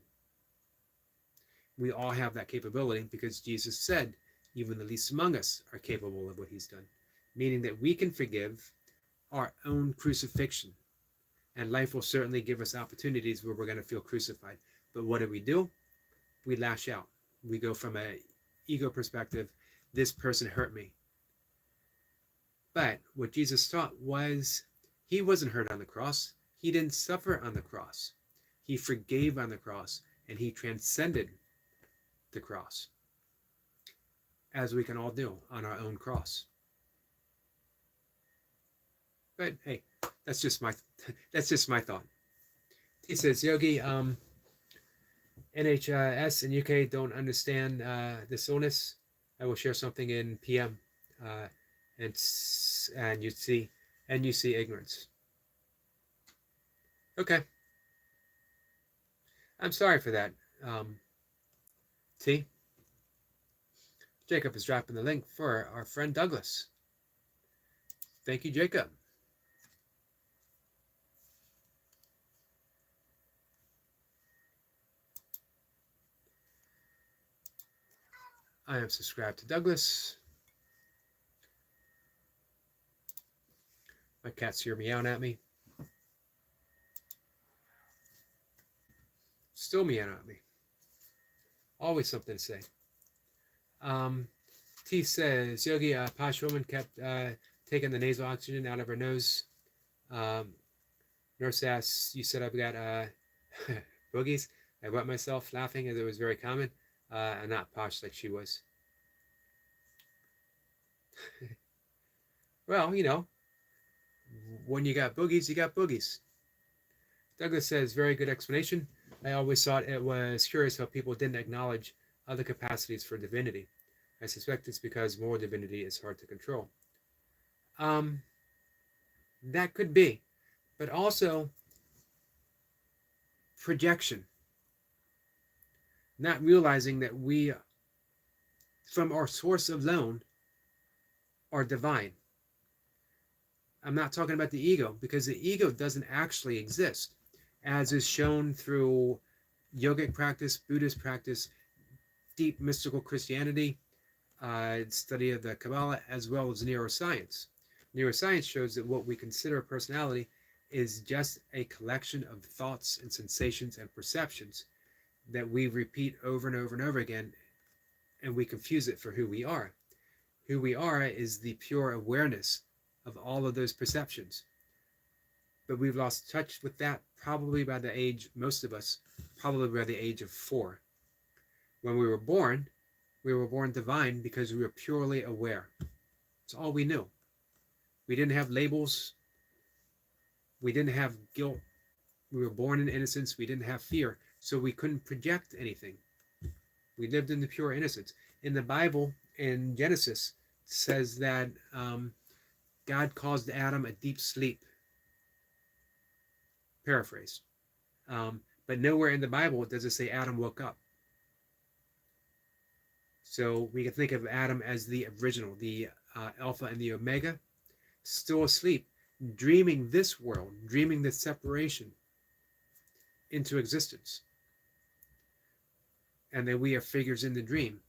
We all have that capability because Jesus said, even the least among us are capable of what he's done, meaning that we can forgive our own crucifixion. And life will certainly give us opportunities where we're going to feel crucified. But what do? We lash out. We go from an ego perspective, this person hurt me. But what Jesus taught was he wasn't hurt on the cross. He didn't suffer on the cross. He forgave on the cross, and he transcended the cross, as we can all do on our own cross. But hey, that's just my thought. He says, Yogi, NHS and UK don't understand this illness. I will share something in PM, and you see ignorance. Okay, I'm sorry for that. T. Jacob is dropping the link for our friend Douglas. Thank you, Jacob. I am subscribed to Douglas. My cat's here meowing at me. Still meowing at me. Always something to say. T says, Yogi, a posh woman kept taking the nasal oxygen out of her nose. Nurse asks, you said I've got boogies? I wet myself laughing as it was very common. I'm not posh like she was. Well, you know, when you got boogies, you got boogies. Douglas says, very good explanation. I always thought it was curious how people didn't acknowledge other capacities for divinity. I suspect it's because moral divinity is hard to control. That could be, but also projection. Not realizing that we, from our source alone, are divine. I'm not talking about the ego, because the ego doesn't actually exist, as is shown through yogic practice, Buddhist practice, deep mystical Christianity, study of the Kabbalah, as well as neuroscience. Neuroscience shows that what we consider a personality is just a collection of thoughts and sensations and perceptions that we repeat over and over and over again, and we confuse it for who we are. Who we are is the pure awareness of all of those perceptions. But we've lost touch with that probably by the age, most of us, probably by the age of 4. When we were born divine because we were purely aware. It's all we knew. We didn't have labels. We didn't have guilt. We were born in innocence. We didn't have fear. So we couldn't project anything. We lived in the pure innocence. In the Bible, in Genesis, it says that God caused Adam a deep sleep. Paraphrase. But nowhere in the Bible does it say Adam woke up. So we can think of Adam as the original, the Alpha and the Omega, still asleep, dreaming this world, dreaming the separation into existence. And then we are figures in the dream.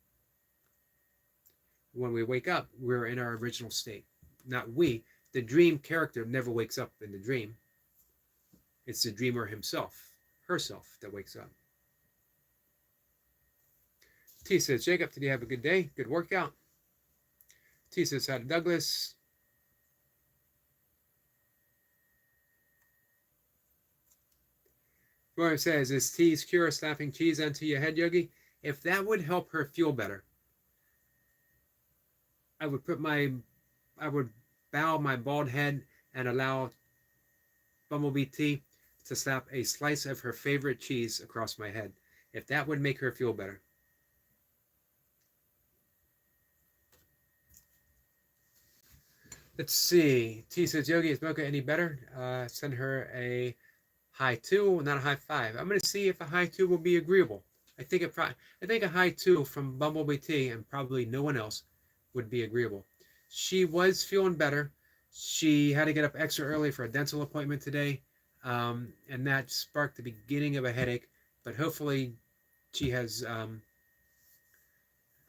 When we wake up, we're in our original state. Not we. The dream character never wakes up in the dream. It's the dreamer himself, herself, that wakes up. T says, Jacob, did you have a good day? Good workout? T says, hi to Douglas. William says, is T's cure slapping cheese onto your head, Yogi? If that would help her feel better, I would bow my bald head and allow Bumblebee T to slap a slice of her favorite cheese across my head. If that would make her feel better. Let's see. T says, Yogi, is Mocha any better? Send her a high 2, not a high 5. I'm going to see if a high 2 will be agreeable. I think a high 2 from Bumblebee T and probably no one else would be agreeable. She was feeling better. She had to get up extra early for a dental appointment today, and that sparked the beginning of a headache. But hopefully, she has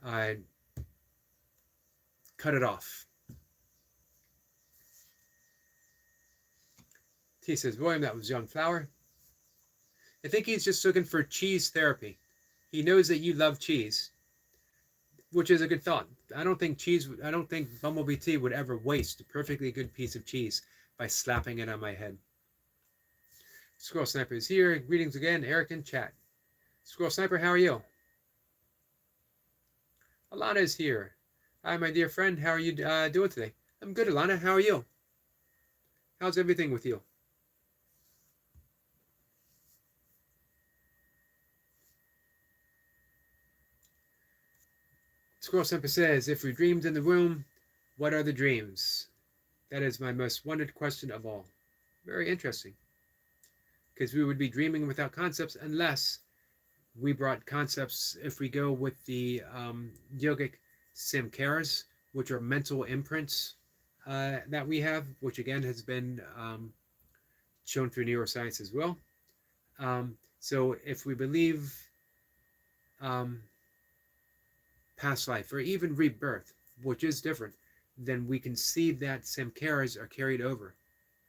cut it off. T says, William, that was Young Flower. I think he's just looking for cheese therapy. He knows that you love cheese, which is a good thought. I don't think Bumblebee T would ever waste a perfectly good piece of cheese by slapping it on my head. Squirrel Sniper is here. Greetings again, Eric in chat. Squirrel Sniper, how are you? Alana is here. Hi, my dear friend. How are you doing today? I'm good, Alana. How are you? How's everything with you? Squirrel Sniper says, if we dreamed in the womb, what are the dreams? That is my most wanted question of all. Very interesting. Because we would be dreaming without concepts unless we brought concepts, if we go with the yogic samkaras, which are mental imprints that we have, which again has been shown through neuroscience as well. So if we believe past life or even rebirth, which is different, then we can see that samkaras are carried over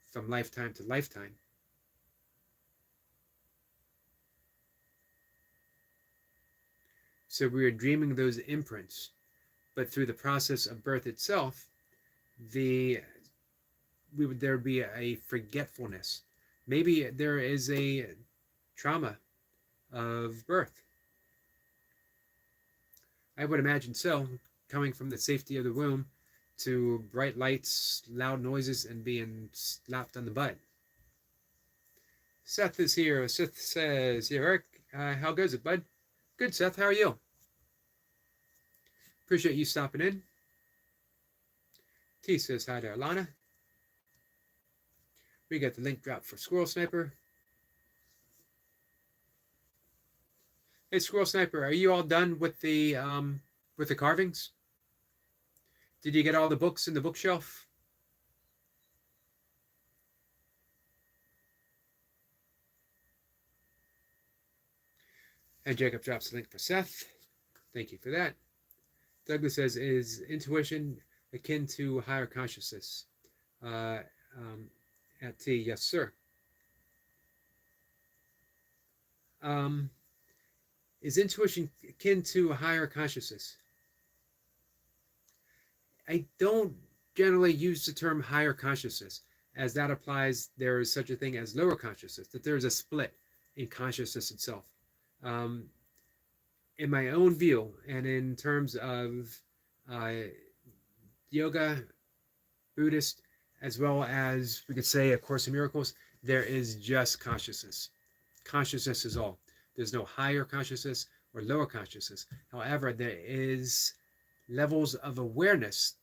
from lifetime to lifetime. So we are dreaming those imprints, but through the process of birth itself, there would be a forgetfulness. Maybe there is a trauma of birth. I would imagine so, coming from the safety of the womb to bright lights, loud noises, and being slapped on the butt. Seth is here. Seth says, yeah, Eric, how goes it, bud? Good, Seth. How are you? Appreciate you stopping in. T says hi to Alana. We got the link drop for Squirrel Sniper. Hey, Squirrel Sniper, are you all done with the carvings? Did you get all the books in the bookshelf? And Jacob drops the link for Seth. Thank you for that. Douglas says, is intuition akin to higher consciousness? At T, yes, sir. Is intuition akin to higher consciousness? I don't generally use the term higher consciousness, as that applies there is such a thing as lower consciousness, that there is a split in consciousness itself. In my own view, and in terms of yoga, Buddhist, as well as we could say A Course in Miracles, there is just consciousness. Consciousness is all. There's no higher consciousness or lower consciousness. However, there is levels of awareness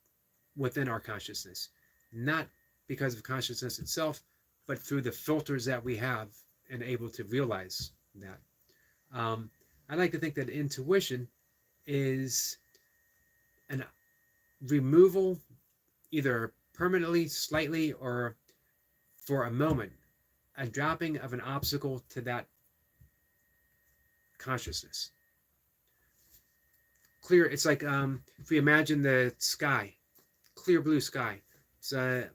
within our consciousness, not because of consciousness itself, but through the filters that we have and able to realize that. I like to think that intuition is an removal, either permanently, slightly, or for a moment, a dropping of an obstacle to that consciousness. Clear, it's like if we imagine the sky, clear blue sky. It's a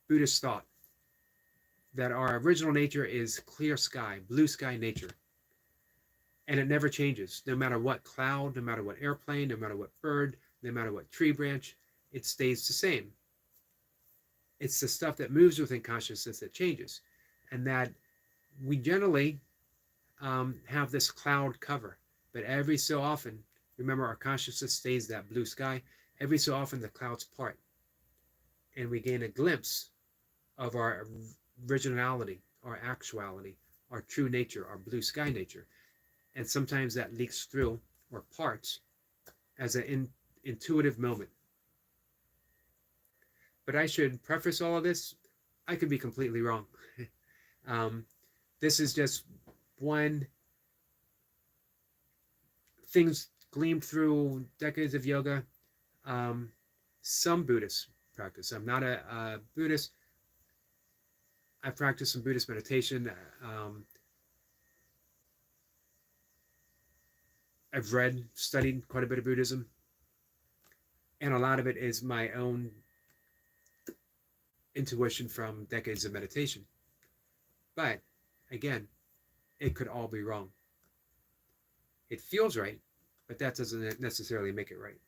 Buddhist thought that our original nature is clear sky, blue sky nature. And it never changes. No matter what cloud, no matter what airplane, no matter what bird, no matter what tree branch, it stays the same. It's the stuff that moves within consciousness that changes. And that we generally have this cloud cover. But every so often, remember, our consciousness stays that blue sky. Every so often, the clouds part. And we gain a glimpse of our originality, our actuality, our true nature, our blue sky nature. And sometimes that leaks through or parts as an intuitive moment. But I should preface all of this, I could be completely wrong. This is just one things gleamed through decades of yoga, some Buddhist practice. I'm not a Buddhist. I practice some Buddhist meditation. I've read, studied quite a bit of Buddhism, and a lot of it is my own intuition from decades of meditation. But again, it could all be wrong. It feels right, but that doesn't necessarily make it right.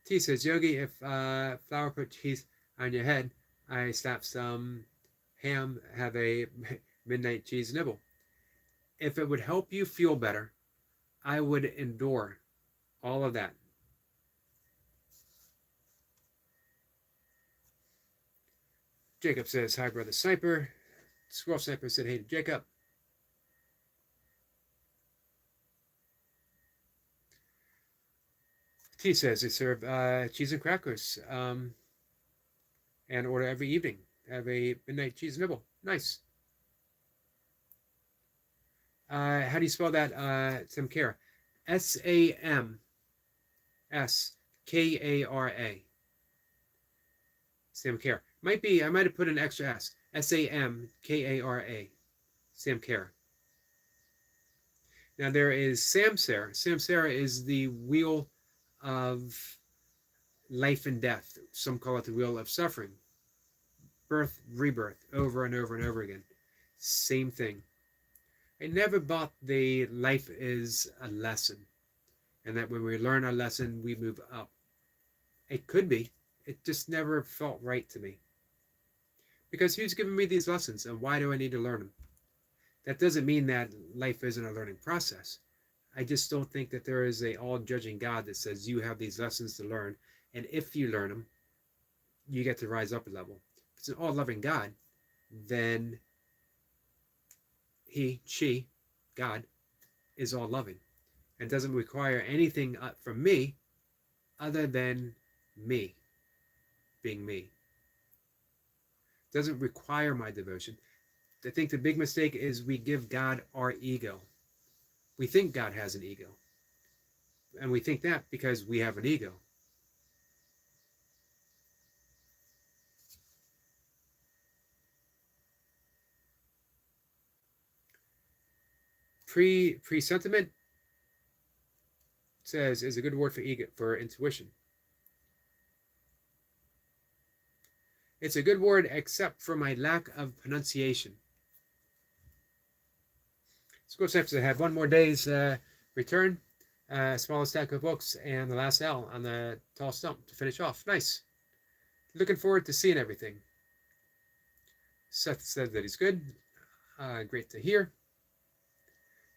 T says, Yogi, if flour put cheese on your head, I slap some ham, have a midnight cheese nibble. If it would help you feel better, I would endure all of that. Jacob says, hi, brother sniper. Squirrel sniper said, hey to Jacob. T says they serve cheese and crackers and order every evening. Have a midnight cheese nibble. Nice. How do you spell that, Samkara? S-A-M-S-K-A-R-A. Samkara. Might be, I might have put an extra S. S-A-M-K-A-R-A. Samkara. Now there is Samsara. Samsara is the wheel of life and death. Some call it the wheel of suffering. Birth, rebirth, over and over and over again. Same thing. I never bought the life is a lesson, and that when we learn a lesson, we move up. It could be. It just never felt right to me. Because who's giving me these lessons, and why do I need to learn them? That doesn't mean that life isn't a learning process. I just don't think that there is a all-judging God that says you have these lessons to learn, and if you learn them, you get to rise up a level. If it's an all-loving God, then he, she, God, is all-loving and doesn't require anything from me other than me being me. Doesn't require my devotion. I think the big mistake is we give God our ego. We think God has an ego. And we think that because we have an ego. Presentiment says is a good word for ego, for intuition. It's a good word except for my lack of pronunciation. School Steps had one more day's return, smallest stack of books, and the last L on the tall stump to finish off. Nice. Looking forward to seeing everything. Seth said that he's good. Great to hear.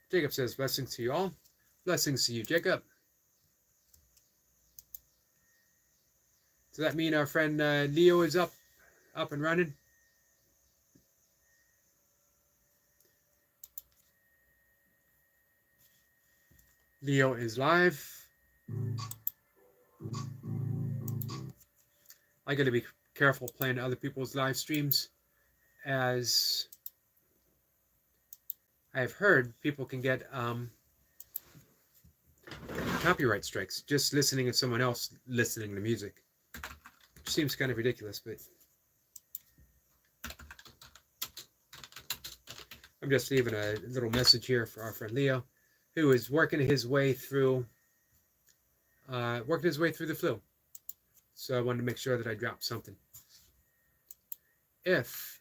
Jacob says, blessings to you all. Blessings to you, Jacob. Does that mean our friend Leo is up and running? Leo is live. I got to be careful playing other people's live streams, as I've heard people can get copyright strikes just listening to someone else listening to music. Which seems kind of ridiculous, but I'm just leaving a little message here for our friend Leo, who is working his way through the flu. So I wanted to make sure that I dropped something. If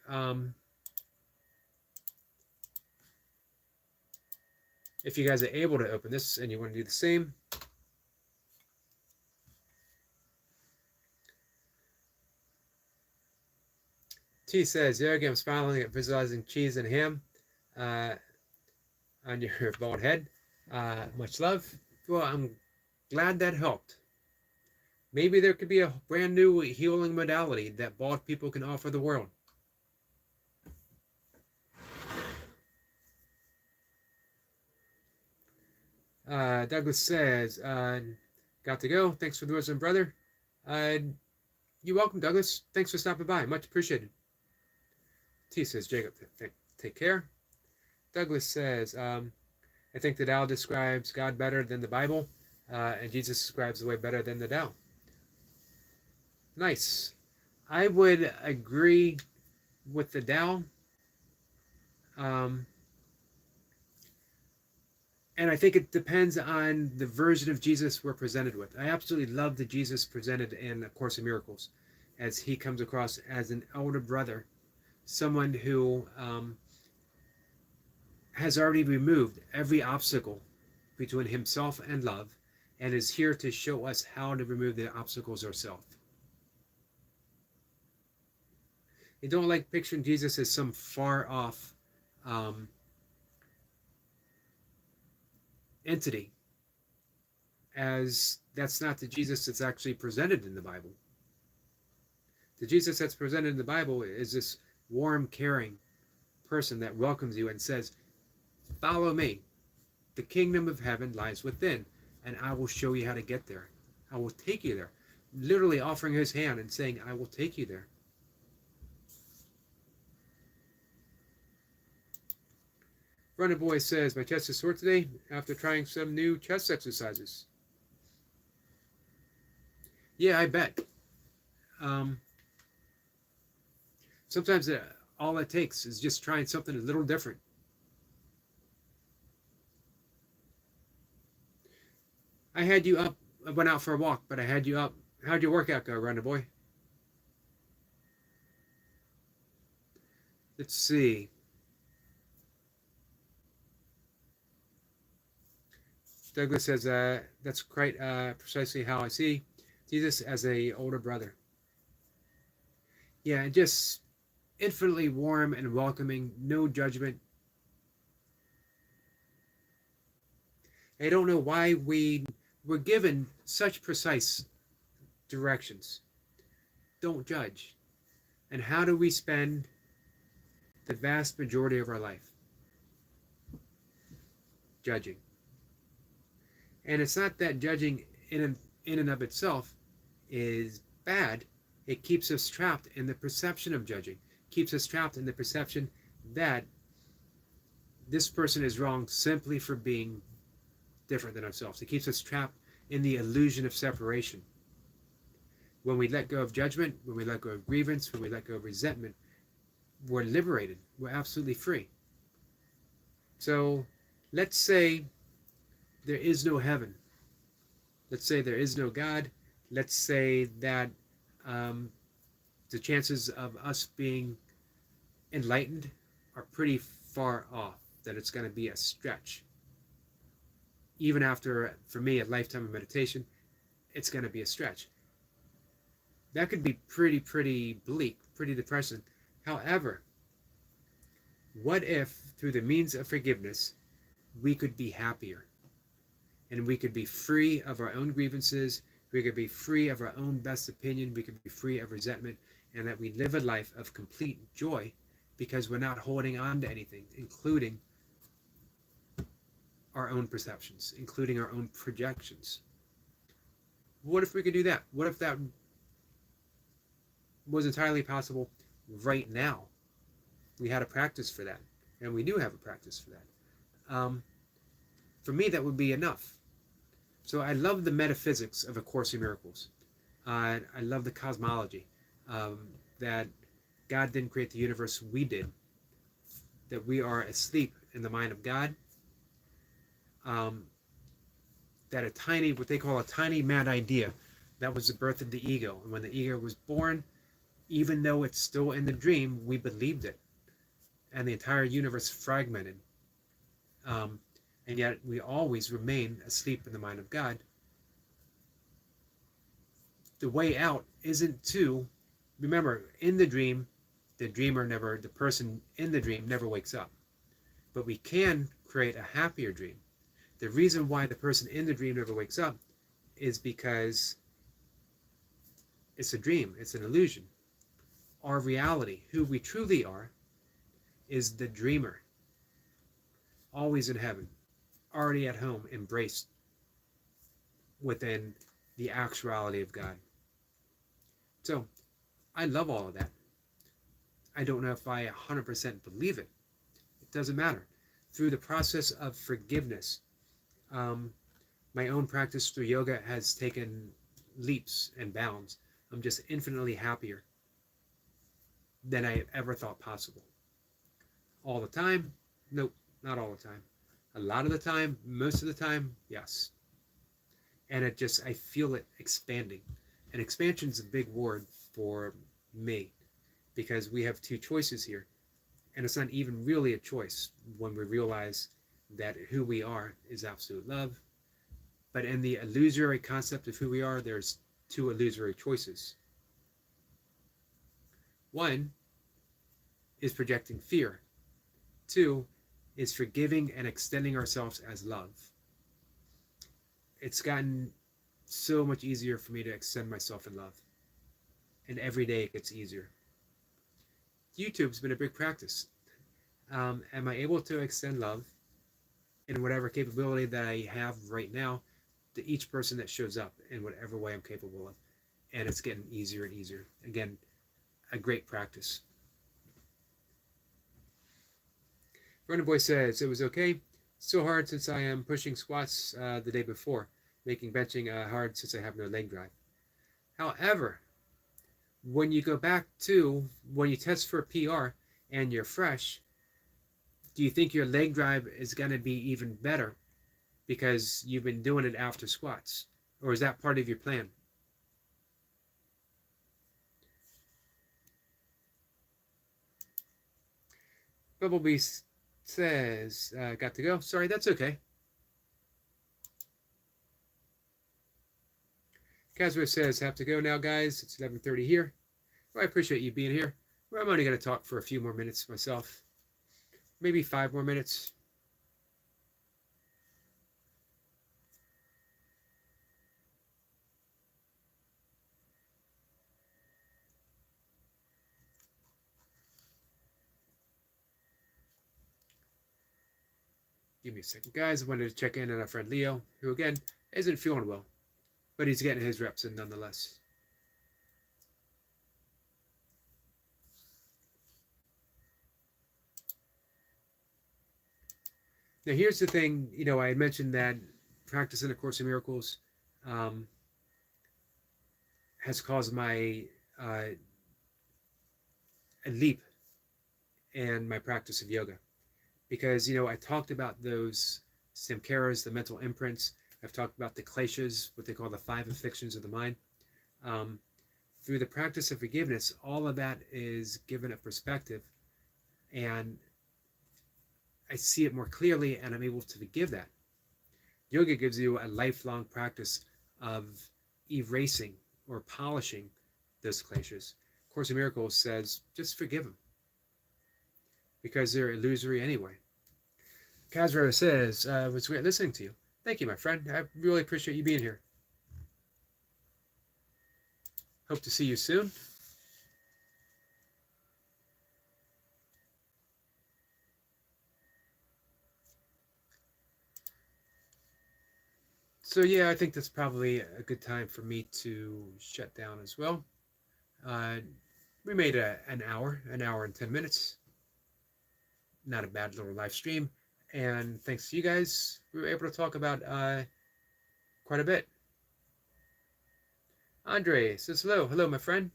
If you guys are able to open this and you want to do the same, T says, Yogi, I'm smiling at visualizing cheese and ham uh, on your bald head. Much love. Well, I'm glad that helped. Maybe there could be a brand new healing modality that bald people can offer the world. Douglas says, got to go. Thanks for the wisdom, brother. You're welcome, Douglas. Thanks for stopping by. Much appreciated. T says, Jacob, take care. Douglas says, I think the Tao describes God better than the Bible, and Jesus describes the way better than the Tao. Nice. I would agree with the Tao. And I think it depends on the version of Jesus we're presented with. I absolutely love the Jesus presented in A Course in Miracles, as he comes across as an elder brother, someone who has already removed every obstacle between himself and love, and is here to show us how to remove the obstacles ourselves. I don't like picturing Jesus as some far off entity, as that's not the Jesus that's actually presented in the Bible. The Jesus that's presented in the Bible is this warm, caring person that welcomes you and says, follow me. The kingdom of heaven lies within, and I will show you how to get there. I will take you there. Literally offering his hand and saying, I will take you there. Runner Boy says, my chest is sore today after trying some new chest exercises. Yeah, I bet. Sometimes all it takes is just trying something a little different. I had you up. I went out for a walk, but I had you up. How'd your workout go, Runner Boy? Let's see. Douglas says, that's quite precisely how I see Jesus, as a older brother. Yeah, just infinitely warm and welcoming, no judgment. I don't know why we were given such precise directions. Don't judge. And how do we spend the vast majority of our life? Judging. And it's not that judging in and of itself is bad. It keeps us trapped in the perception of judging. Keeps us trapped in the perception that this person is wrong simply for being different than ourselves. It keeps us trapped in the illusion of separation. When we let go of judgment, when we let go of grievance, when we let go of resentment, we're liberated. We're absolutely free. So let's say there is no heaven. Let's say there is no God. Let's say that the chances of us being enlightened are pretty far off, that it's going to be a stretch. Even after, for me, a lifetime of meditation, it's going to be a stretch. That could be pretty bleak, pretty depressing. However, what if, through the means of forgiveness, we could be happier? And we could be free of our own grievances, we could be free of our own best opinion, we could be free of resentment, and that we live a life of complete joy because we're not holding on to anything, including our own perceptions, including our own projections. What if we could do that? What if that was entirely possible right now? We had a practice for that, and we do have a practice for that. For me, that would be enough. So I love the metaphysics of A Course in Miracles. I love the cosmology, that God didn't create the universe, we did. That we are asleep in the mind of God. That a tiny, what they call a tiny mad idea, that was the birth of the ego. And when the ego was born, even though it's still in the dream, we believed it. And the entire universe fragmented. and yet we always remain asleep in the mind of God. The way out isn't to remember in the dream, the person in the dream never wakes up. But we can create a happier dream. The reason why the person in the dream never wakes up is because it's a dream, it's an illusion. Our reality, who we truly are, is the dreamer, always in heaven, already at home, embraced within the actuality of God. So I love all of that. I don't know if I 100% believe it. It doesn't matter. Through the process of forgiveness, my own practice through yoga has taken leaps and bounds. I'm just infinitely happier than I ever thought possible. All the time? Nope, not all the time. A lot of the time, most of the time, yes. And I feel it expanding. And expansion is a big word for me because we have two choices here. And it's not even really a choice when we realize that who we are is absolute love. But in the illusory concept of who we are, there's two illusory choices. One is projecting fear. Two is forgiving and extending ourselves as love. It's gotten so much easier for me to extend myself in love. And every day it gets easier. YouTube's been a big practice. Am I able to extend love in whatever capability that I have right now to each person that shows up in whatever way I'm capable of? And it's getting easier and easier. Again, a great practice. Running Boy says, it was okay. Still hard since I am pushing squats the day before, making benching hard since I have no leg drive. However, when you go back to, when you test for a PR and you're fresh, do you think your leg drive is going to be even better because you've been doing it after squats? Or is that part of your plan? Bumblebee says, got to go. Sorry, that's okay. Casper says, have to go now, guys. It's 11:30 here. Well, I appreciate you being here. Well, I'm only going to talk for a few more minutes myself. Maybe 5 more minutes. Give me a second, guys. I wanted to check in on our friend Leo, who, again, isn't feeling well. But he's getting his reps in nonetheless. Now, here's the thing. I had mentioned that practicing A Course in Miracles has caused my a leap in my practice of yoga. Because, I talked about those samkaras, the mental imprints. I've talked about the kleshas, what they call the 5 afflictions of the mind. Through the practice of forgiveness, all of that is given a perspective, and I see it more clearly, and I'm able to forgive that. Yoga gives you a lifelong practice of erasing or polishing those kleshas. Course in Miracles says, just forgive them, because they're illusory anyway. Kazra says, it was great listening to you. Thank you, my friend. I really appreciate you being here. Hope to see you soon. So yeah, I think that's probably a good time for me to shut down as well. We made an hour and 10 minutes. Not a bad little live stream. And thanks to you guys, we were able to talk about quite a bit. Andre says hello. Hello, my friend.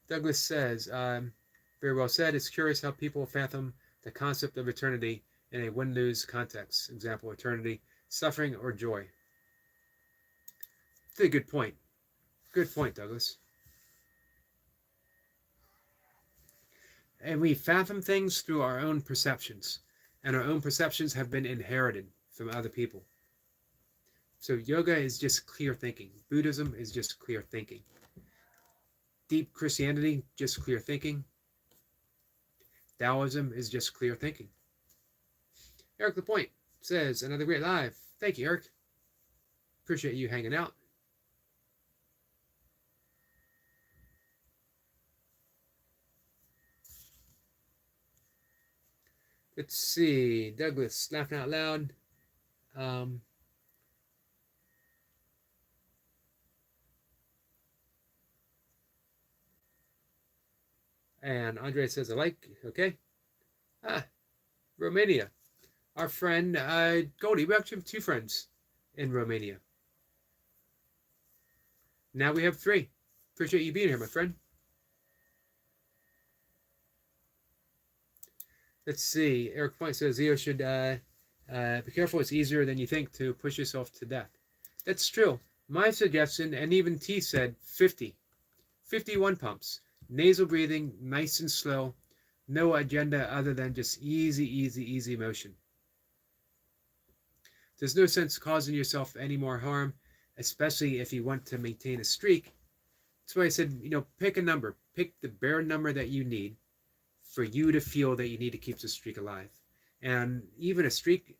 Douglas says, very well said. It's curious how people fathom the concept of eternity in a win-lose context. Example, eternity, suffering, or joy. That's a good point. Good point, Douglas. And we fathom things through our own perceptions, and our own perceptions have been inherited from other people. So yoga is just clear thinking. Buddhism is just clear thinking. Deep Christianity, just clear thinking. Taoism is just clear thinking. Eric Lapointe says, another great live. Thank you, Eric. Appreciate you hanging out. Let's see. Douglas, laughing out loud. And Andre says, I like. Okay. Romania. Our friend Goldie. We actually have 2 friends in Romania. Now we have 3. Appreciate you being here, my friend. Let's see. Eric Point says Leo should be careful. It's easier than you think to push yourself to death. That's true. My suggestion, and even T said 50. 51 pumps. Nasal breathing, nice and slow. No agenda other than just easy motion. There's no sense causing yourself any more harm, especially if you want to maintain a streak. That's why I said, pick a number. Pick the bare number that you need for you to feel that you need to keep the streak alive. And even a streak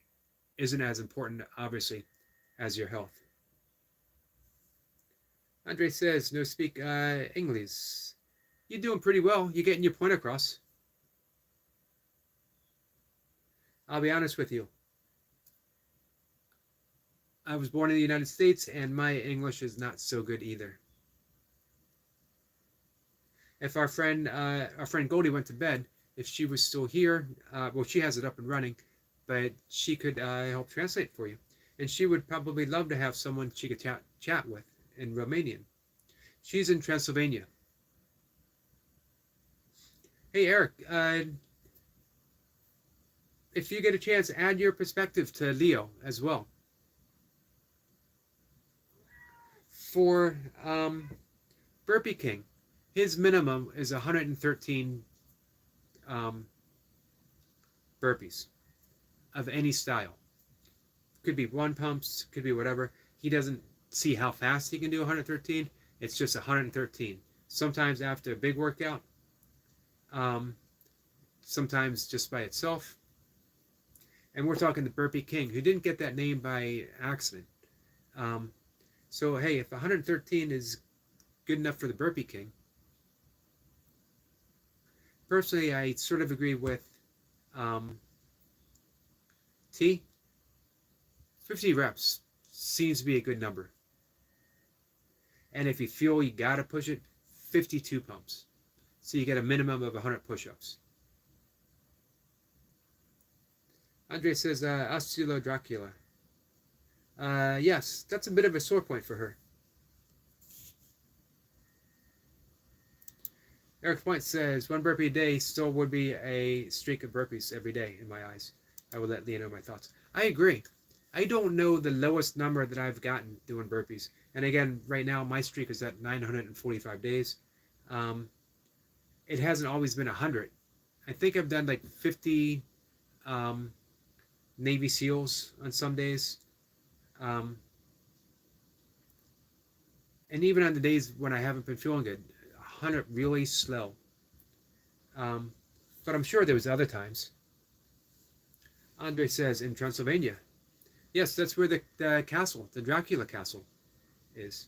isn't as important, obviously, as your health. Andre says, no speak English. You're doing pretty well. You're getting your point across. I'll be honest with you. I was born in the United States, and my English is not so good either. If our friend Goldie went to bed, if she was still here, well, she has it up and running, but she could help translate for you. And she would probably love to have someone she could chat with in Romanian. She's in Transylvania. Hey, Eric, if you get a chance, add your perspective to Leo as well. For Burpee King, his minimum is 113 burpees of any style. Could be 1 pumps, could be whatever. He doesn't see how fast he can do 113. It's just 113. Sometimes after a big workout, sometimes just by itself. And we're talking the Burpee King, who didn't get that name by accident. So hey, if 113 is good enough for the Burpee King, personally, I sort of agree with T. 50 reps seems to be a good number. And if you feel you gotta push it, 52 pumps. So you get a minimum of 100 push-ups. Andre says, Osteolo Dracula. Yes, that's a bit of a sore point for her. Eric Point says, 1 burpee a day still would be a streak of burpees every day in my eyes. I will let Leah know my thoughts. I agree. I don't know the lowest number that I've gotten doing burpees. And again, right now, my streak is at 945 days. It hasn't always been 100. I think I've done like 50 Navy SEALs on some days. And even on the days when I haven't been feeling good, 100 really slow. But I'm sure there was other times. Andre says, in Transylvania. Yes, that's where the castle, the Dracula castle, is.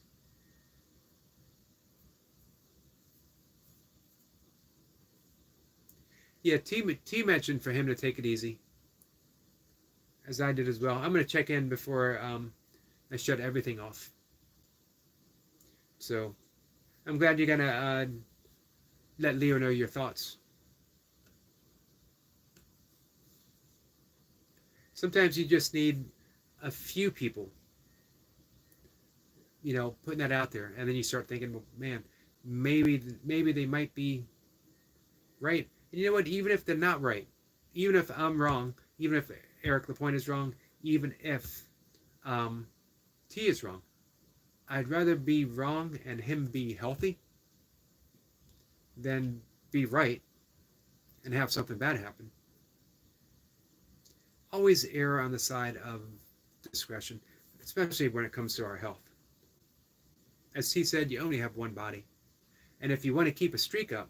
Yeah, T mentioned for him to take it easy, as I did as well. I'm going to check in before I shut everything off. So, I'm glad you're going to let Leo know your thoughts. Sometimes you just need a few people, putting that out there, and then you start thinking, well, man, maybe they might be right. And you know what? Even if they're not right, even if I'm wrong, even if Eric Lapointe is wrong, even if T is wrong, I'd rather be wrong and him be healthy than be right and have something bad happen. Always err on the side of discretion, especially when it comes to our health. As he said, you only have one body. And if you want to keep a streak up,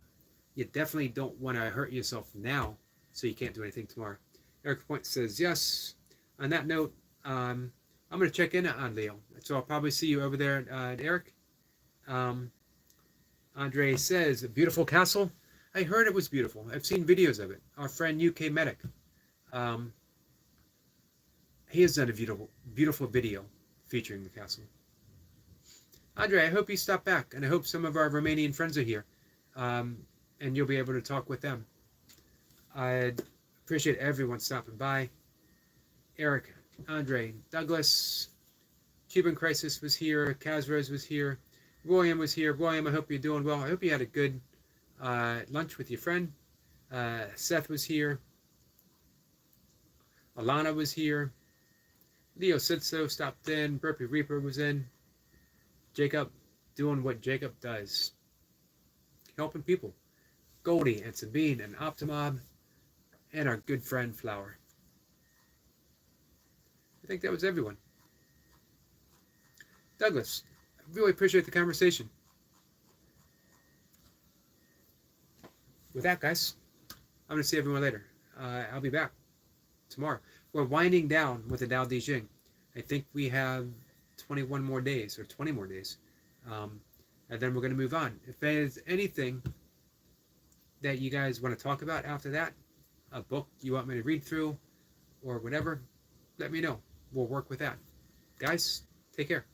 you definitely don't want to hurt yourself now so you can't do anything tomorrow. Eric Point says, yes. On that note, I'm going to check in on Leo. So I'll probably see you over there, Eric. Andre says, a beautiful castle. I heard it was beautiful. I've seen videos of it. Our friend UK Medic. He has done a beautiful video featuring the castle. Andre, I hope you stop back, and I hope some of our Romanian friends are here, and you'll be able to talk with them. I appreciate everyone stopping by. Eric, Andre, Douglas, Cuban Crisis was here, Kazrose was here, William was here. William, I hope you're doing well. I hope you had a good lunch with your friend. Seth was here. Alana was here. Leo said so, stopped in. Burpee Reaper was in. Jacob, doing what Jacob does. Helping people. Goldie and Sabine and Optimob. And our good friend Flower. I think that was everyone. Douglas, I really appreciate the conversation. With that, guys, I'm going to see everyone later. I'll be back tomorrow. We're winding down with the Tao Te Ching. I think we have 21 more days or 20 more days. And then we're going to move on. If there's anything that you guys want to talk about after that, a book you want me to read through or whatever, let me know. We'll work with that. Guys, take care.